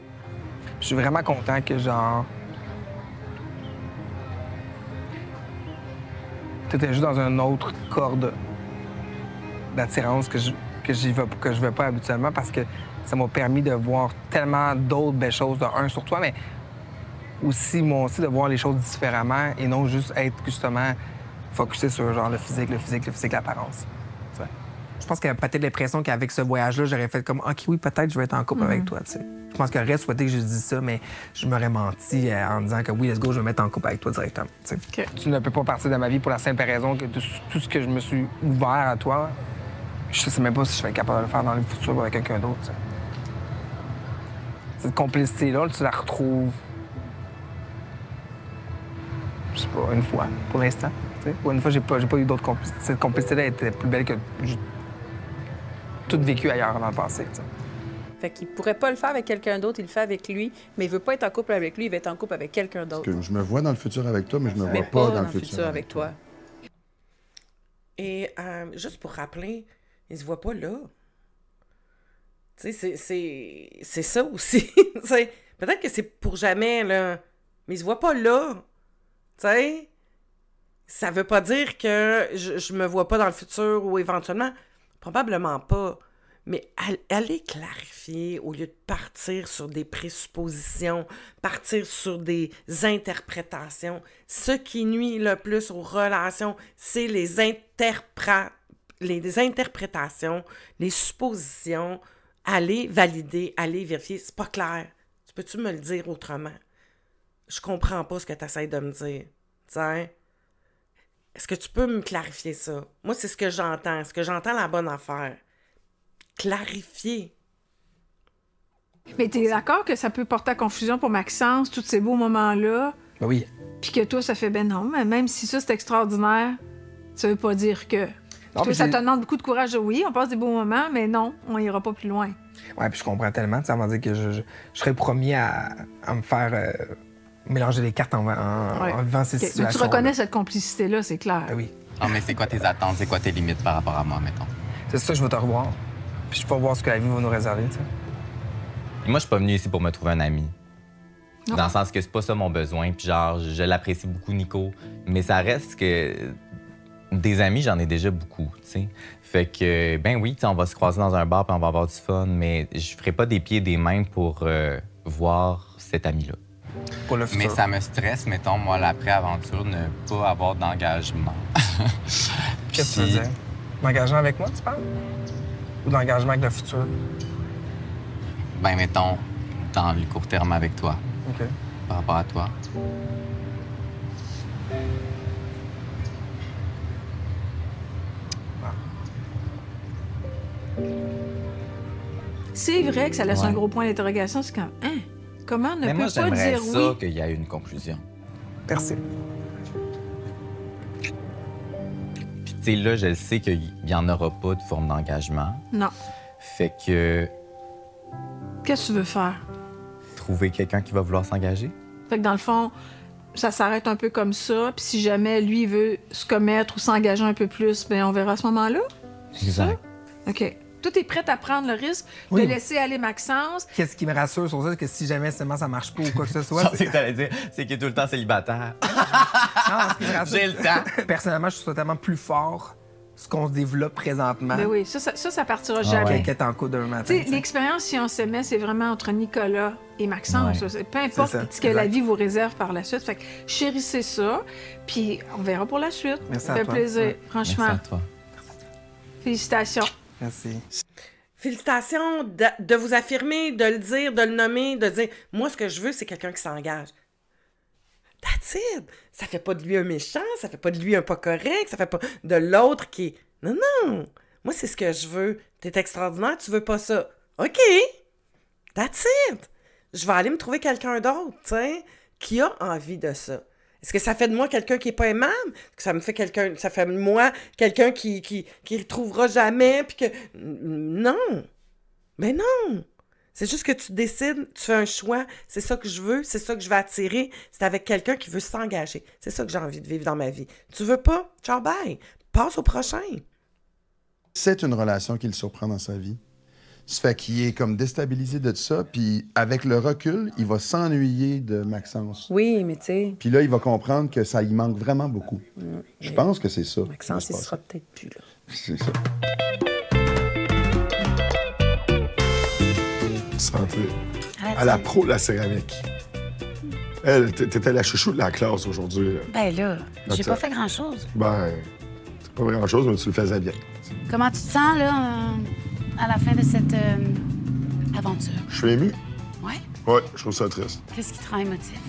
[SPEAKER 6] Je suis vraiment content que, genre, t'étais juste dans un autre corde d'attirance que je veux pas habituellement parce que ça m'a permis de voir tellement d'autres belles choses, sur toi, mais aussi, moi aussi, de voir les choses différemment et non juste être, justement, focusé sur, genre, le physique, l'apparence. Je pense qu'il y a peut-être l'impression qu'avec ce voyage-là, j'aurais fait comme, OK, oui, peut-être je vais être en couple avec toi, tu sais. Je pense qu'il aurait souhaité que je dise ça, mais je m'aurais menti en disant que oui, let's go, je vais me mettre en couple avec toi directement. Tu ne peux pas partir de ma vie pour la simple raison que tout ce que je me suis ouvert à toi, je sais même pas si je vais être capable de le faire dans le futur avec quelqu'un d'autre, t'sais. Cette complicité-là, tu la retrouves, je sais pas, une fois, pour l'instant. Pour une fois, j'ai pas eu d'autres complicités. Cette complicité-là était plus belle que tout vécu ailleurs dans le passé, t'sais.
[SPEAKER 14] Fait qu'il pourrait pas le faire avec quelqu'un d'autre, il le fait avec lui, mais il veut pas être en couple avec lui, il veut être en couple avec quelqu'un d'autre.
[SPEAKER 16] Parce que je me vois dans le futur avec toi, mais je me vois pas dans le futur
[SPEAKER 14] avec toi.
[SPEAKER 9] Et juste pour rappeler, il se voit pas là. Tu sais, c'est ça aussi. Peut-être que c'est pour jamais, là, mais il se voit pas là. Tu sais, ça veut pas dire que je me vois pas dans le futur ou éventuellement, probablement pas. Mais allez clarifier au lieu de partir sur des présuppositions, partir sur des interprétations. Ce qui nuit le plus aux relations, c'est les interprétations, les suppositions. Allez valider, allez vérifier. C'est pas clair. Tu peux-tu me le dire autrement? Je comprends pas ce que tu essaies de me dire. Tiens. Est-ce que tu peux me clarifier ça? Moi, c'est ce que j'entends. Est-ce que j'entends la bonne affaire? Clarifier.
[SPEAKER 8] Mais t'es d'accord que ça peut porter à confusion pour Maxence, tous ces beaux moments-là?
[SPEAKER 6] Ben oui.
[SPEAKER 8] Puis que toi, ça fait ben non, mais même si ça, c'est extraordinaire, ça veut pas dire que...
[SPEAKER 6] Non,
[SPEAKER 8] toi, ça te demande beaucoup de courage. Oui, on passe des beaux moments, mais non, on ira pas plus loin.
[SPEAKER 6] Ouais, puis je comprends tellement. Ça veut dire que je serais le premier à me faire mélanger les cartes en vivant ces situations.
[SPEAKER 8] Mais tu reconnais cette complicité-là, c'est clair.
[SPEAKER 6] Ben oui.
[SPEAKER 1] Ah, mais c'est quoi tes attentes? C'est quoi tes limites par rapport à moi, mettons?
[SPEAKER 6] C'est ça, je veux te revoir. Puis je peux voir ce que la vie va nous réserver, tu sais.
[SPEAKER 1] Moi, je suis pas venu ici pour me trouver un ami.
[SPEAKER 8] Non.
[SPEAKER 1] Dans le sens que c'est pas ça mon besoin. Puis genre, je l'apprécie beaucoup, Nico. Mais ça reste que Des amis, j'en ai déjà beaucoup, tu sais. Fait que, ben oui, tu sais, on va se croiser dans un bar puis on va avoir du fun, mais je ferai pas des pieds et des mains pour voir cet ami-là.
[SPEAKER 6] Pour le futur.
[SPEAKER 1] Mais ça me stresse, mettons, moi, l'après-aventure, ne pas avoir d'engagement.
[SPEAKER 6] Qu'est-ce que tu veux dire? D'engagement avec moi, tu parles? Ou d'engagement avec le futur?
[SPEAKER 1] Ben, mettons, dans le court terme avec toi.
[SPEAKER 6] OK.
[SPEAKER 1] Par rapport à toi.
[SPEAKER 8] C'est vrai que ça laisse
[SPEAKER 1] Ouais.
[SPEAKER 8] un gros point d'interrogation. C'est comme, hein? Comment ne
[SPEAKER 1] Mais moi,
[SPEAKER 8] peut pas
[SPEAKER 1] j'aimerais
[SPEAKER 8] dire
[SPEAKER 1] ça
[SPEAKER 8] oui?
[SPEAKER 1] qu'il y ait une conclusion.
[SPEAKER 6] Merci.
[SPEAKER 1] Puis, tu sais, là, je sais qu'il n'y en aura pas de forme d'engagement.
[SPEAKER 8] Non.
[SPEAKER 1] Fait que
[SPEAKER 8] Qu'est-ce que tu veux faire?
[SPEAKER 1] trouver quelqu'un qui va vouloir s'engager.
[SPEAKER 8] Fait que dans le fond, ça s'arrête un peu comme ça. Puis si jamais lui veut se commettre ou s'engager un peu plus, bien, on verra à ce moment-là.
[SPEAKER 1] Exact.
[SPEAKER 8] OK. Toi, t'es prête à prendre le risque
[SPEAKER 6] Oui.
[SPEAKER 8] de laisser aller Maxence?
[SPEAKER 6] Qu'est-ce qui me rassure sur ça, c'est que si jamais seulement ça marche pas ou quoi que ce soit...
[SPEAKER 1] Je pensais que t'allais dire, c'est qu'il est tout le temps célibataire.
[SPEAKER 6] Non, ce qui me rassure...
[SPEAKER 1] J'ai le temps.
[SPEAKER 6] Personnellement, je trouve ça tellement plus fort ce qu'on se développe présentement.
[SPEAKER 8] Ben oui, ça partira
[SPEAKER 6] Ah
[SPEAKER 8] jamais.
[SPEAKER 6] Qu'être en couple d'un matin.
[SPEAKER 8] Tu sais,
[SPEAKER 6] tu sais.
[SPEAKER 8] l'expérience, si on s'aimait, c'est vraiment entre Nicolas et Maxence.
[SPEAKER 6] Ouais.
[SPEAKER 8] Ça. Peu importe
[SPEAKER 6] C'est ça,
[SPEAKER 8] ce que la
[SPEAKER 6] exact.
[SPEAKER 8] vie vous réserve par la suite. Fait que chérissez ça, puis on verra pour la suite.
[SPEAKER 6] Merci
[SPEAKER 8] ça
[SPEAKER 6] à
[SPEAKER 8] fait
[SPEAKER 6] toi.
[SPEAKER 8] plaisir,
[SPEAKER 6] Ouais.
[SPEAKER 8] franchement.
[SPEAKER 1] Merci à toi.
[SPEAKER 8] Félicitations.
[SPEAKER 6] Merci.
[SPEAKER 9] Félicitations de vous affirmer, de le dire, de le nommer, de dire « Moi, ce que je veux, c'est quelqu'un qui s'engage. » That's it! Ça fait pas de lui un méchant, ça fait pas de lui un pas correct, ça fait pas de l'autre qui est... Non, non! Moi, c'est ce que je veux. T'es extraordinaire, tu veux pas ça. OK! That's it! Je vais aller me trouver quelqu'un d'autre, tu sais, qui a envie de ça. Est-ce que ça fait de moi quelqu'un qui est pas aimable? Que ça me fait quelqu'un... Ça fait de moi quelqu'un qui retrouvera jamais, puis que... Non! Mais non! C'est juste que tu décides, tu fais un choix, c'est ça que je veux, c'est ça que je vais attirer, c'est avec quelqu'un qui veut s'engager. C'est ça que j'ai envie de vivre dans ma vie. Tu veux pas? Ciao, bye! Passe au prochain!
[SPEAKER 16] C'est une relation qui le surprend dans sa vie. Ça fait qu'il est comme déstabilisé de tout ça, puis avec le recul, il va s'ennuyer de Maxence.
[SPEAKER 18] Oui, mais tu sais...
[SPEAKER 16] Puis là, il va comprendre que ça y manque vraiment beaucoup. Je pense que c'est ça.
[SPEAKER 18] Maxence, il sera peut-être plus là.
[SPEAKER 16] C'est ça.
[SPEAKER 12] Santé. À la pro de la céramique. Elle, t'étais la chouchou de la classe aujourd'hui. là.
[SPEAKER 4] Ben là, j'ai
[SPEAKER 12] Attends.
[SPEAKER 4] pas fait grand-chose.
[SPEAKER 12] Ben, c'est pas grand-chose, mais tu le faisais bien.
[SPEAKER 4] Comment tu te sens, là, à la fin de cette aventure?
[SPEAKER 12] Je suis ému.
[SPEAKER 4] Ouais?
[SPEAKER 12] Ouais, je trouve ça triste.
[SPEAKER 4] Qu'est-ce qui te rend émotif?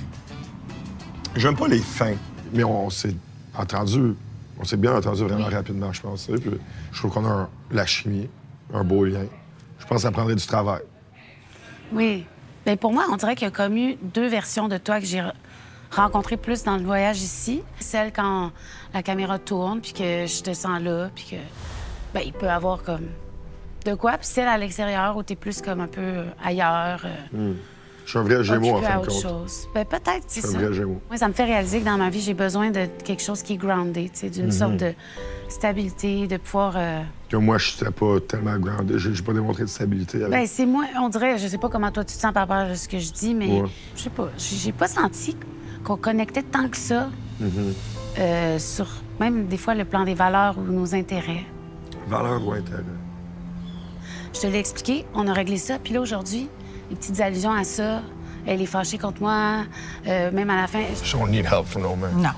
[SPEAKER 12] J'aime pas les fins, mais on s'est entendu. On s'est bien entendu vraiment rapidement, je pense. Tu sais, puis je trouve qu'on a la chimie, un beau lien. Je pense que ça prendrait du travail.
[SPEAKER 4] Oui. Bien, pour moi, on dirait qu'il y a comme eu deux versions de toi que j'ai rencontrées plus dans le voyage ici. Celle quand la caméra tourne, puis que je te sens là, puis que, ben, il peut y avoir comme de quoi. Puis celle à l'extérieur où t'es plus comme un peu ailleurs.
[SPEAKER 12] Je suis un vrai Gémeaux, en
[SPEAKER 4] occupé
[SPEAKER 12] fin
[SPEAKER 4] à
[SPEAKER 12] de
[SPEAKER 4] autre
[SPEAKER 12] compte.
[SPEAKER 4] chose. Ben, peut-être, c'est
[SPEAKER 12] Je suis
[SPEAKER 4] ça.
[SPEAKER 12] un vrai Gémeaux.
[SPEAKER 4] Moi, ça me fait réaliser que dans ma vie, j'ai besoin de quelque chose qui est groundé, tu sais, d'une sorte de stabilité, de pouvoir...
[SPEAKER 12] Que moi, je n'étais pas tellement groundé. J'ai pas démontré de stabilité avec.
[SPEAKER 4] Ben, c'est moi, on dirait, je sais pas comment toi tu te sens par rapport à ce que je dis, mais
[SPEAKER 12] Ouais.
[SPEAKER 4] je sais pas, j'ai pas senti qu'on connectait tant que ça sur même des fois le plan des valeurs ou nos intérêts.
[SPEAKER 12] Valeur ou intérêt?
[SPEAKER 4] Je te l'ai expliqué, on a réglé ça, puis là aujourd'hui, les petites allusions à ça, elle est fâchée contre moi, même à la fin.
[SPEAKER 12] Je don't need help from no man.
[SPEAKER 4] Non.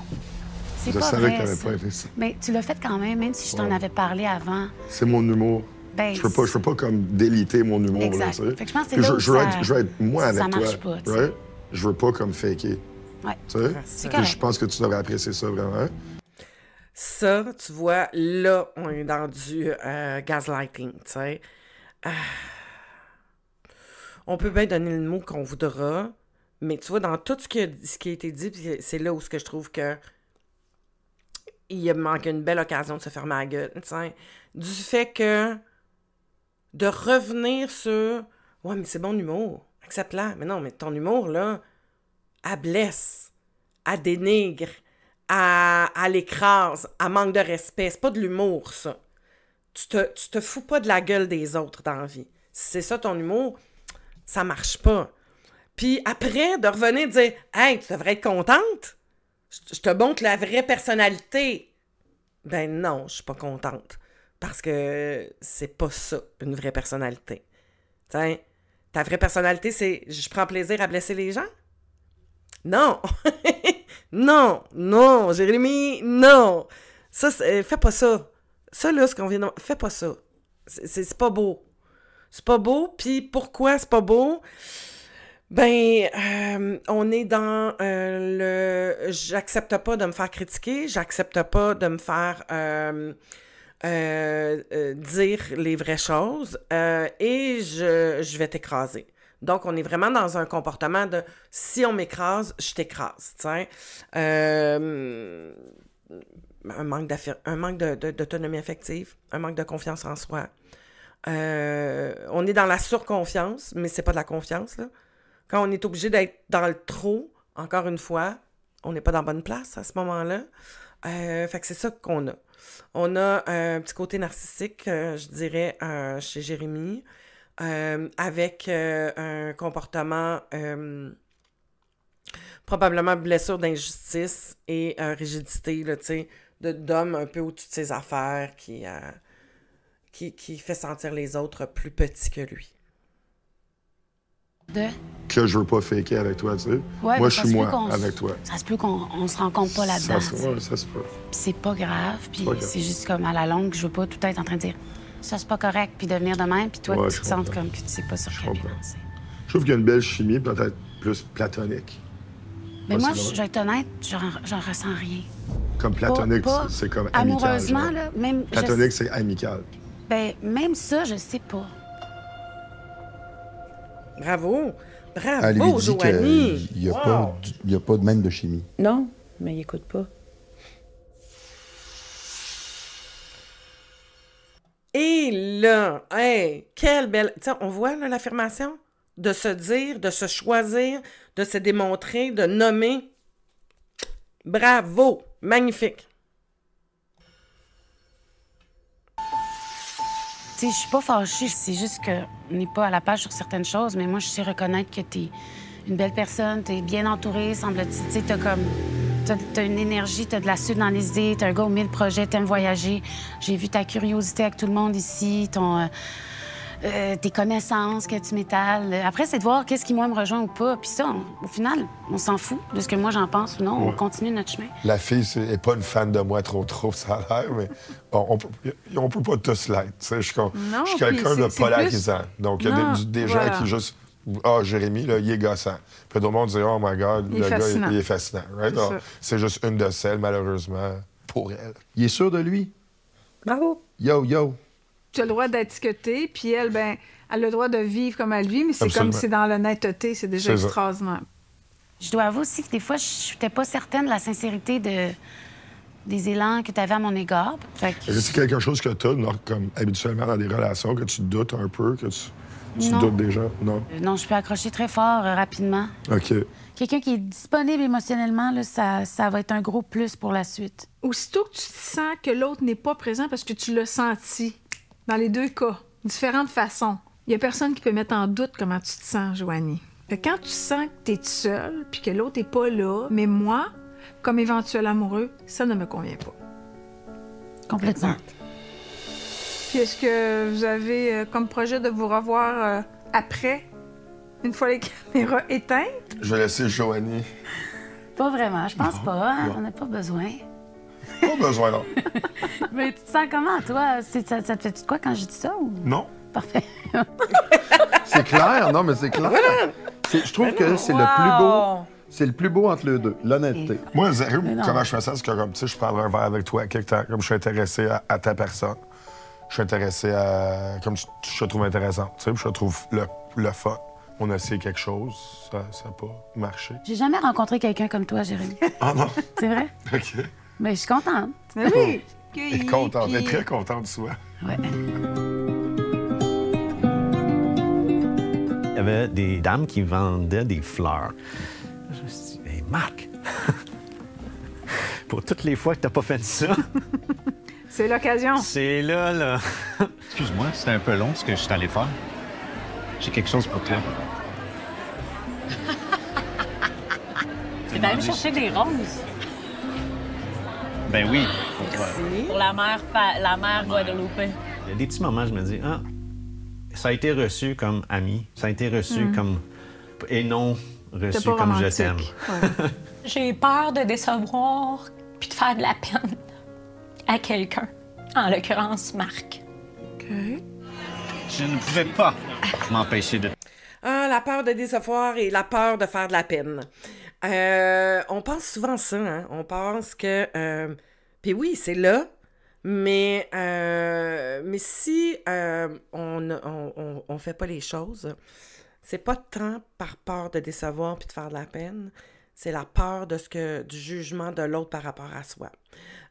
[SPEAKER 4] C'est
[SPEAKER 12] Je
[SPEAKER 4] pas
[SPEAKER 12] savais
[SPEAKER 4] vrai,
[SPEAKER 12] que t'avais
[SPEAKER 4] ça.
[SPEAKER 12] pas été ça.
[SPEAKER 4] Mais tu l'as fait quand même si je t'en
[SPEAKER 12] Ouais.
[SPEAKER 4] avais parlé avant.
[SPEAKER 12] C'est mon humour.
[SPEAKER 4] Ben,
[SPEAKER 12] je peux pas comme déliter mon humour.
[SPEAKER 4] Exact.
[SPEAKER 12] Là, tu sais.
[SPEAKER 4] Fait que je pense que c'est
[SPEAKER 12] Puis
[SPEAKER 4] là où
[SPEAKER 12] je veux
[SPEAKER 4] ça-
[SPEAKER 12] je veux être moi
[SPEAKER 4] ça
[SPEAKER 12] avec toi.
[SPEAKER 4] marche pas, tu sais.
[SPEAKER 12] right? Je veux pas comme faker.
[SPEAKER 4] Ouais.
[SPEAKER 12] Tu sais?
[SPEAKER 4] C'est
[SPEAKER 12] Puis
[SPEAKER 4] correct.
[SPEAKER 12] je pense que tu devrais apprécier ça vraiment.
[SPEAKER 9] Ça, tu vois, là, on est dans du gaslighting, tu sais. On peut bien donner le mot qu'on voudra, mais tu vois, dans tout ce qui a été dit, puis c'est là où ce que je trouve que il manque une belle occasion de se fermer la gueule, tu sais. Du fait que de revenir sur « Ouais, mais c'est bon humour, accepte-la. » Mais non, mais ton humour, là, elle blesse, elle dénigre, elle l'écrase, elle manque de respect. C'est pas de l'humour, ça. Tu te fous pas de la gueule des autres dans la vie. Si c'est ça ton humour, ça marche pas. Puis après, de revenir dire « Hey, tu devrais être contente. Je te montre la vraie personnalité. » Ben non, je suis pas contente. Parce que c'est pas ça, une vraie personnalité. Tiens, ta vraie personnalité, c'est je prends plaisir à blesser les gens? Non! non, Jérémy, non! Ça, fais pas ça. Ça, là, ce qu'on vient de... Fais pas ça. C'est pas beau. C'est pas beau, puis pourquoi c'est pas beau? Ben, on est dans j'accepte pas de me faire critiquer, j'accepte pas de me faire dire les vraies choses et je vais t'écraser. Donc, on est vraiment dans un comportement de si on m'écrase, je t'écrase, tu sais. Un manque d'autonomie affective, un manque de confiance en soi. On est dans la surconfiance, mais c'est pas de la confiance, là. Quand on est obligé d'être dans le trop, encore une fois, on n'est pas dans la bonne place à ce moment-là. Fait que c'est ça qu'on a. On a un petit côté narcissique, je dirais, chez Jérémy, avec un comportement probablement blessure d'injustice et rigidité, là, tu sais, d'homme un peu au-dessus de ses affaires qui fait sentir les autres plus petits que lui.
[SPEAKER 12] Que je veux pas faker avec toi, tu sais.
[SPEAKER 4] Ouais,
[SPEAKER 12] moi, je suis moi avec toi.
[SPEAKER 4] Ça se peut qu'on se rencontre pas là-dedans.
[SPEAKER 12] Ça se peut.
[SPEAKER 4] C'est pas grave, puis c'est juste comme à la longue, je veux pas tout être en train de dire ça, c'est pas correct, puis devenir de même, puis toi, que tu te sentes comme que tu sais pas sur quel pied danser.
[SPEAKER 12] Je trouve qu'il y a une belle chimie, peut-être plus platonique.
[SPEAKER 4] Mais moi, je vais être honnête, j'en ressens rien.
[SPEAKER 12] Comme platonique, c'est comme amical.
[SPEAKER 4] Amoureusement, là, même...
[SPEAKER 12] Platonique, c'est amical.
[SPEAKER 4] Ben, même ça, je sais pas.
[SPEAKER 9] Bravo!
[SPEAKER 16] Elle lui dit
[SPEAKER 9] Joanie!
[SPEAKER 16] qu'il n'y a pas de même de chimie.
[SPEAKER 18] Non, mais il écoute pas.
[SPEAKER 9] Et là, hey, quelle belle... Tiens, on voit là, l'affirmation de se dire, de se choisir, de se démontrer, de nommer. Bravo! Magnifique!
[SPEAKER 4] Tu sais, je suis pas fâchée, c'est juste qu'on n'est pas à la page sur certaines choses, mais moi, je sais reconnaître que t'es une belle personne, t'es bien entourée, semble-t-il. Tu sais, t'as une énergie, t'as de la suite dans les idées, t'es un gars aux 1000 projets, t'aimes voyager. J'ai vu ta curiosité avec tout le monde ici, tes connaissances que tu m'étales. Après, c'est de voir qu'est-ce qui, moi, me rejoint ou pas. Puis ça, au final, on s'en fout de ce que moi, j'en pense ou non. On continue notre chemin.
[SPEAKER 12] La fille n'est pas une fan de moi trop, ça a l'air, mais bon, on peut pas tous l'être. Je suis quelqu'un de polarisant. Plus... Donc, il y a des gens qui juste... Ah, Jérémy, là, il est gossant. Puis d'autres monde dit, oh my God, le gars, il est fascinant. Right? C'est juste une de celles, malheureusement, pour elle.
[SPEAKER 16] Il est sûr de lui?
[SPEAKER 18] Bravo!
[SPEAKER 16] Yo!
[SPEAKER 8] Tu as le droit d'étiqueter, puis elle, ben, elle a le droit de vivre comme elle vit, mais c'est comme c'est dans l'honnêteté, c'est déjà extraordinaire.
[SPEAKER 4] Je dois avouer aussi que des fois, je n'étais pas certaine de la sincérité des élans que tu avais à mon égard.
[SPEAKER 12] C'est quelque chose que tu as, comme habituellement dans des relations, que tu doutes un peu, que tu doutes des gens? Non?
[SPEAKER 4] Non, je peux accrocher très fort, rapidement.
[SPEAKER 12] OK.
[SPEAKER 4] Quelqu'un qui est disponible émotionnellement, là, ça va être un gros plus pour la suite.
[SPEAKER 8] Aussitôt que tu sens que l'autre n'est pas présent parce que tu l'as senti, dans les deux cas, différentes façons, il n'y a personne qui peut mettre en doute comment tu te sens, Joanie. Quand tu sens que tu es seule puis que l'autre n'est pas là, mais moi, comme éventuel amoureux, ça ne me convient pas.
[SPEAKER 4] Complètement.
[SPEAKER 8] Exact. Puis est-ce que vous avez comme projet de vous revoir après, une fois les caméras éteintes?
[SPEAKER 12] Je vais laisser Joanie.
[SPEAKER 4] Pas vraiment, je pense pas. Hein? On n'a pas besoin.
[SPEAKER 12] Pas besoin, non.
[SPEAKER 4] Mais tu te sens comment, toi? Ça te fait de quoi quand je dis ça? Ou...
[SPEAKER 12] Non.
[SPEAKER 4] Parfait.
[SPEAKER 16] C'est clair, non, mais c'est clair. Je trouve que c'est le plus beau. C'est le plus beau entre les deux, l'honnêteté.
[SPEAKER 12] Moi, comment je fais ça? C'est que, comme, tu sais, je prendrais un verre avec toi quelque temps, comme je suis intéressé à ta personne. Je suis intéressé à... Comme je te trouve intéressante, tu sais, je te trouve le fun. On a essayé quelque chose, ça n'a pas marché.
[SPEAKER 4] J'ai jamais rencontré quelqu'un comme toi, Jérémy.
[SPEAKER 12] Ah non?
[SPEAKER 4] C'est vrai?
[SPEAKER 12] OK.
[SPEAKER 4] Mais je suis contente.
[SPEAKER 8] Mais oui!
[SPEAKER 12] Elle est contente, elle est très contente de soi.
[SPEAKER 4] Ouais.
[SPEAKER 10] Il y avait des dames qui vendaient des fleurs. Je me suis dit, hey, Marc, pour toutes les fois que t'as pas fait ça...
[SPEAKER 8] C'est l'occasion.
[SPEAKER 10] C'est là.
[SPEAKER 2] Excuse-moi, c'était un peu long ce que je suis allé faire. J'ai quelque chose pour toi.
[SPEAKER 4] Tu vas aller chercher des roses.
[SPEAKER 2] Ben oui.
[SPEAKER 3] Pour la mère Guadalupe.
[SPEAKER 10] Il y a des petits moments, je me dis, ah, ça a été reçu comme ami, ça a été reçu comme... et non reçu comme
[SPEAKER 8] romantique.
[SPEAKER 10] je t'aime.
[SPEAKER 8] Ouais.
[SPEAKER 3] J'ai peur de décevoir puis de faire de la peine à quelqu'un, en l'occurrence Marc.
[SPEAKER 8] OK.
[SPEAKER 2] Je ne pouvais pas m'empêcher de...
[SPEAKER 9] Ah, la peur de décevoir et la peur de faire de la peine. On pense souvent ça, hein? On pense que... Puis oui, c'est là, mais si on fait pas les choses, c'est pas tant par peur de décevoir puis de faire de la peine, c'est la peur du jugement de l'autre par rapport à soi.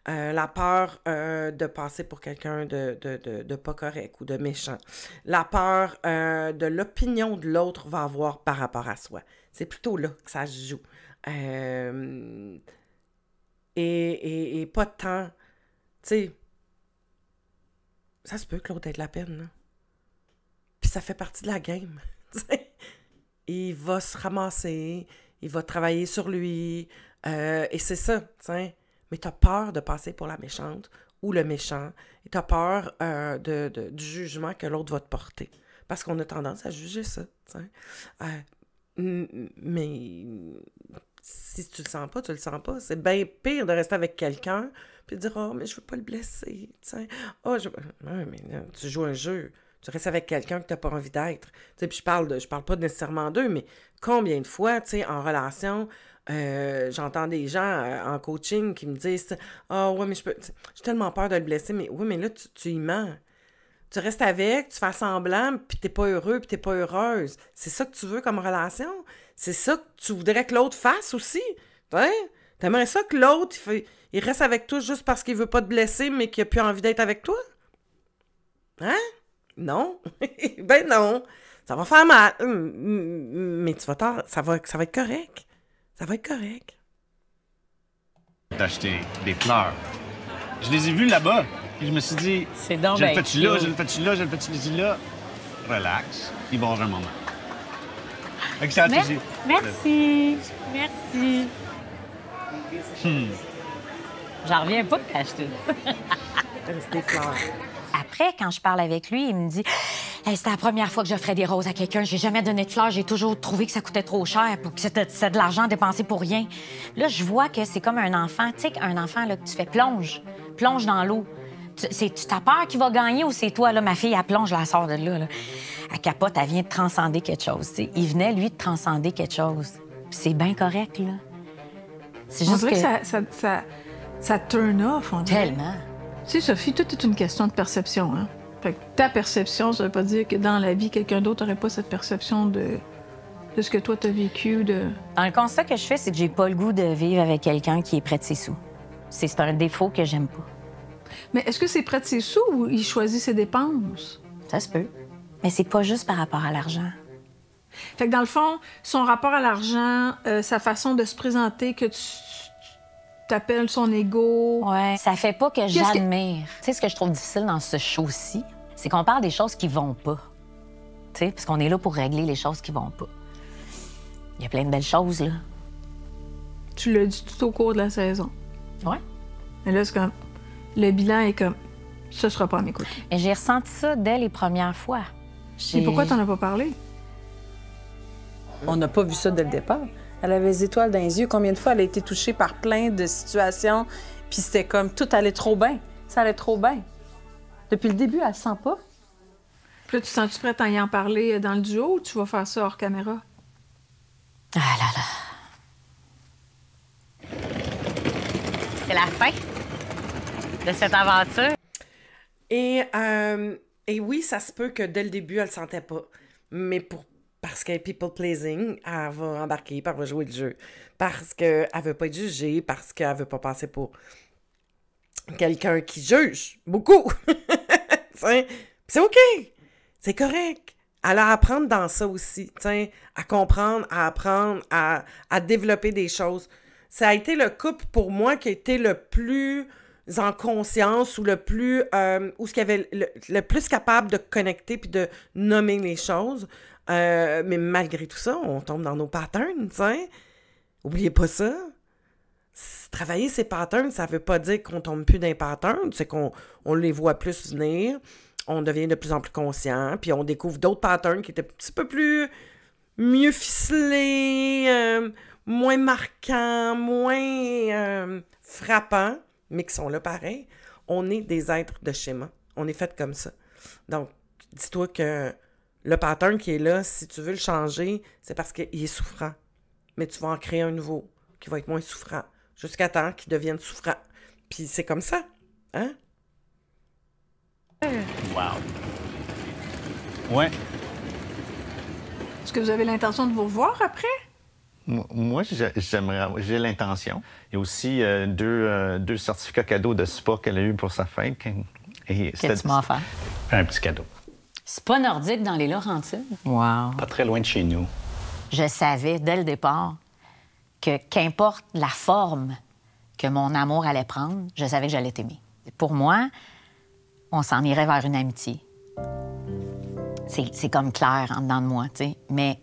[SPEAKER 9] La peur de passer pour quelqu'un de pas correct ou de méchant. La peur de l'opinion de l'autre va avoir par rapport à soi. C'est plutôt là que ça se joue. Et pas tant... Tu sais, ça se peut que l'autre ait de la peine, là. Puis ça fait partie de la game. Il va se ramasser, il va travailler sur lui, et c'est ça, t'sais. Mais t'as peur de passer pour la méchante ou le méchant, et t'as peur du jugement que l'autre va te porter. Parce qu'on a tendance à juger ça, t'sais. Mais si tu le sens pas, tu le sens pas. C'est bien pire de rester avec quelqu'un puis de dire « Oh, mais je veux pas le blesser, t'sais. Oh, ouais, mais là, tu joues un jeu. Tu restes avec quelqu'un que t'as pas envie d'être. » Puis je parle pas nécessairement d'eux, mais combien de fois, tu sais, en relation, j'entends des gens en coaching qui me disent « Ah, ouais, mais j'ai tellement peur de le blesser. » Mais oui, mais là, tu y mens. Tu restes avec, tu fais semblant, puis t'es pas heureux, puis t'es pas heureuse. C'est ça que tu veux comme relation? C'est ça que tu voudrais que l'autre fasse aussi? Hein? T'aimerais ça que l'autre, il reste avec toi juste parce qu'il veut pas te blesser, mais qu'il a plus envie d'être avec toi? Hein? Non? Ben non! Ça va faire mal. Mais ça va être correct. Ça va être correct.
[SPEAKER 2] D'acheter des fleurs. Je les ai vues là-bas. Puis je me suis dit,
[SPEAKER 3] c'est donc
[SPEAKER 2] je le fais-tu là, je le fais-tu là, je le fais-tu là. Relax, il va y avoir un moment.
[SPEAKER 3] Merci. Merci. J'en reviens pas de t'acheter.
[SPEAKER 9] Des fleurs.
[SPEAKER 3] Après, quand je parle avec lui, il me dit hey, c'était la première fois que j'offrais des roses à quelqu'un. J'ai jamais donné de fleurs. J'ai toujours trouvé que ça coûtait trop cher pour que c'était de l'argent dépensé pour rien. Là, je vois que c'est comme un enfant. Tu sais, un enfant là, que tu fais plonge dans l'eau. Tu t'as peur qu'il va gagner ou c'est toi, là, ma fille, elle plonge, la sort de là. Elle capote, elle vient de transcender quelque chose. T'sais. Il venait, lui, de transcender quelque chose. Puis c'est bien correct, là. C'est juste
[SPEAKER 8] on dirait que ça turn off, on dirait.
[SPEAKER 3] Tellement.
[SPEAKER 8] Tu sais, Sophie, tout est une question de perception, hein. Fait que ta perception, ça veut pas dire que dans la vie, quelqu'un d'autre n'aurait pas cette perception de ce que toi, t'as vécu,
[SPEAKER 3] Dans le constat que je fais, c'est que j'ai pas le goût de vivre avec quelqu'un qui est près de ses sous. C'est un défaut que j'aime pas.
[SPEAKER 8] Mais est-ce que c'est près de ses sous ou il choisit ses dépenses?
[SPEAKER 3] Ça se peut. Mais c'est pas juste par rapport à l'argent.
[SPEAKER 8] Fait que dans le fond, son rapport à l'argent, sa façon de se présenter, que tu t'appelles son ego...
[SPEAKER 3] Ouais, ça fait pas que j'admire. Tu sais, ce que je trouve difficile dans ce show-ci, c'est qu'on parle des choses qui vont pas. Tu sais, parce qu'on est là pour régler les choses qui vont pas. Il y a plein de belles choses, là.
[SPEAKER 8] Tu l'as dit tout au cours de la saison.
[SPEAKER 3] Ouais.
[SPEAKER 8] Mais là, c'est comme... Le bilan est comme... Ça sera pas à mes côtés.
[SPEAKER 3] Et j'ai ressenti ça dès les premières fois.
[SPEAKER 8] Et pourquoi t'en as pas parlé?
[SPEAKER 18] On n'a pas vu ça dès le départ. Elle avait des étoiles dans les yeux. Combien de fois elle a été touchée par plein de situations, puis c'était comme tout allait trop bien. Ça allait trop bien. Depuis le début, elle se sent pas.
[SPEAKER 8] Puis là, tu te sens-tu prête à y en parler dans le duo ou tu vas faire ça hors caméra?
[SPEAKER 3] Ah là là. C'est la fin de cette aventure.
[SPEAKER 9] Et oui, ça se peut que dès le début, elle le sentait pas. Mais parce qu'elle est people-pleasing, elle va embarquer, puis elle va jouer le jeu. Parce qu'elle veut pas être jugée, parce qu'elle veut pas passer pour quelqu'un qui juge beaucoup. C'est OK. C'est correct. Elle a à apprendre dans ça aussi, à comprendre, à apprendre, à développer des choses. Ça a été le couple, pour moi, qui a été le plus en conscience ou le plus... ou ce qui avait le plus capable de connecter puis de nommer les choses. Mais malgré tout ça, on tombe dans nos patterns, Oubliez pas ça. Travailler ces patterns, ça veut pas dire qu'on tombe plus dans les patterns, c'est qu'on les voit plus venir, on devient de plus en plus conscient, puis on découvre d'autres patterns qui étaient un petit peu plus mieux ficelés, moins marquants, moins frappants, mais qui sont là pareil. On est des êtres de schéma. On est fait comme ça. Donc, dis-toi que le pattern qui est là, si tu veux le changer, c'est parce qu'il est souffrant. Mais tu vas en créer un nouveau qui va être moins souffrant. Jusqu'à temps qu'il devienne souffrant. Puis c'est comme ça, hein?
[SPEAKER 2] Wow. Ouais.
[SPEAKER 8] Est-ce que vous avez l'intention de vous revoir après?
[SPEAKER 2] Moi, j'ai l'intention. Il y a aussi deux certificats cadeaux de spa qu'elle a eu pour sa fête.
[SPEAKER 3] Qu'est-ce que tu m'as offert?
[SPEAKER 2] Un petit cadeau.
[SPEAKER 3] Spa nordique dans les Laurentides.
[SPEAKER 2] Wow. Pas très loin de chez nous.
[SPEAKER 3] Je savais dès le départ que qu'importe la forme que mon amour allait prendre, je savais que j'allais t'aimer. Pour moi, on s'en irait vers une amitié. C'est comme clair en dedans de moi, tu sais. Mais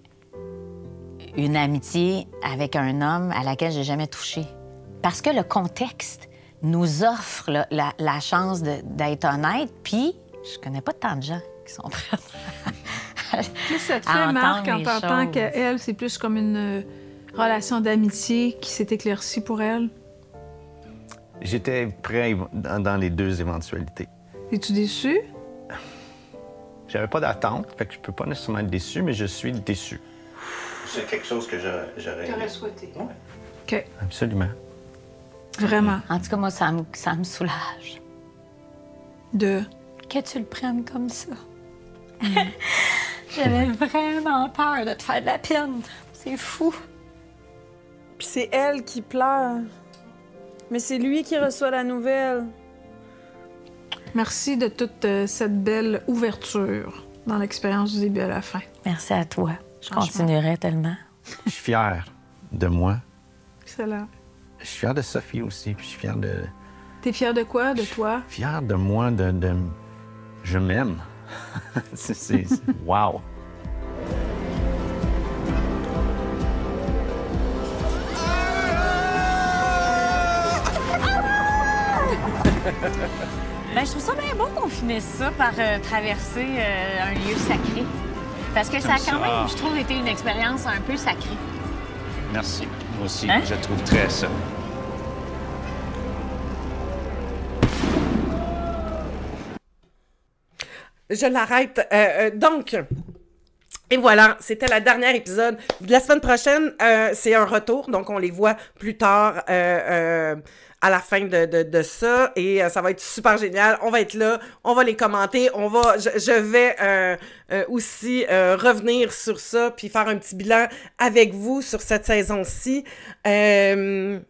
[SPEAKER 3] une amitié avec un homme à laquelle j'ai jamais touché. Parce que le contexte nous offre la chance d'être honnête, puis je connais pas tant de gens qui sont prêts
[SPEAKER 8] Qu'est-ce que ça te fait, Marc, en t'entendant qu'elle, c'est plus comme une relation d'amitié qui s'est éclaircie pour elle?
[SPEAKER 2] J'étais prêt dans les deux éventualités.
[SPEAKER 8] Es-tu déçu?
[SPEAKER 2] J'avais pas d'attente, fait que je peux pas nécessairement être déçu, mais je suis déçu. C'est quelque chose que j'aurais
[SPEAKER 8] souhaité.
[SPEAKER 2] Ouais.
[SPEAKER 8] OK.
[SPEAKER 2] Absolument.
[SPEAKER 8] Vraiment.
[SPEAKER 3] En tout cas, moi, ça me soulage.
[SPEAKER 8] De?
[SPEAKER 3] Que tu le prennes comme ça. J'avais vraiment peur de te faire de la peine. C'est fou.
[SPEAKER 14] Puis c'est elle qui pleure. Mais c'est lui qui reçoit la nouvelle.
[SPEAKER 8] Merci de toute cette belle ouverture dans l'expérience du début à la fin.
[SPEAKER 3] Merci à toi. Je continuerai tellement.
[SPEAKER 2] Je suis fier de moi.
[SPEAKER 8] Excellent.
[SPEAKER 2] Je suis fier de Sophie aussi, puis je suis fier de...
[SPEAKER 8] T'es fier de quoi, de toi?
[SPEAKER 2] Fier de moi, de... Je m'aime. c'est... Wow!
[SPEAKER 3] Ben, je trouve ça bien bon qu'on finisse ça par traverser un lieu sacré. Parce que ça a quand même, je trouve, été une expérience un peu sacrée.
[SPEAKER 2] Merci. Moi aussi,
[SPEAKER 3] Hein?
[SPEAKER 2] je trouve très ça.
[SPEAKER 9] Je l'arrête. Donc, et voilà, c'était le dernier épisode. La semaine prochaine, c'est un retour, donc on les voit plus tard à la fin de ça, et ça va être super génial. On va être là, on va les commenter, je vais aussi revenir sur ça, puis faire un petit bilan avec vous sur cette saison-ci. C'est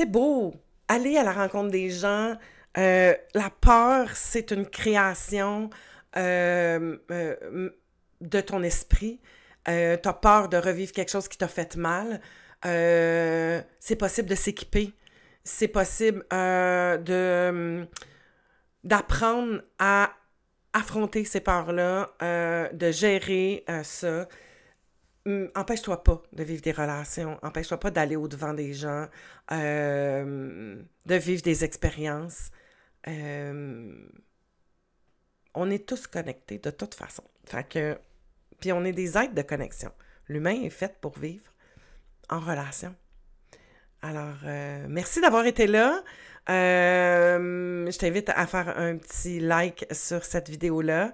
[SPEAKER 9] beau, aller à la rencontre des gens. La peur, c'est une création de ton esprit. T'as peur de revivre quelque chose qui t'a fait mal. C'est possible de s'équiper. C'est possible d'apprendre à affronter ces peurs-là, de gérer ça. Empêche-toi pas de vivre des relations. Empêche-toi pas d'aller au-devant des gens, de vivre des expériences. On est tous connectés de toute façon. Fait que, puis on est des êtres de connexion. L'humain est fait pour vivre en relation. Alors, merci d'avoir été là. Je t'invite à faire un petit like sur cette vidéo-là.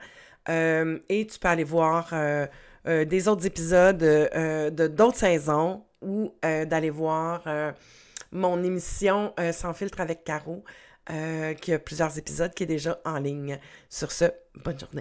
[SPEAKER 9] Et tu peux aller voir des autres épisodes de d'autres saisons ou d'aller voir mon émission Sans filtre avec Caro, qui a plusieurs épisodes, qui est déjà en ligne. Sur ce, bonne journée.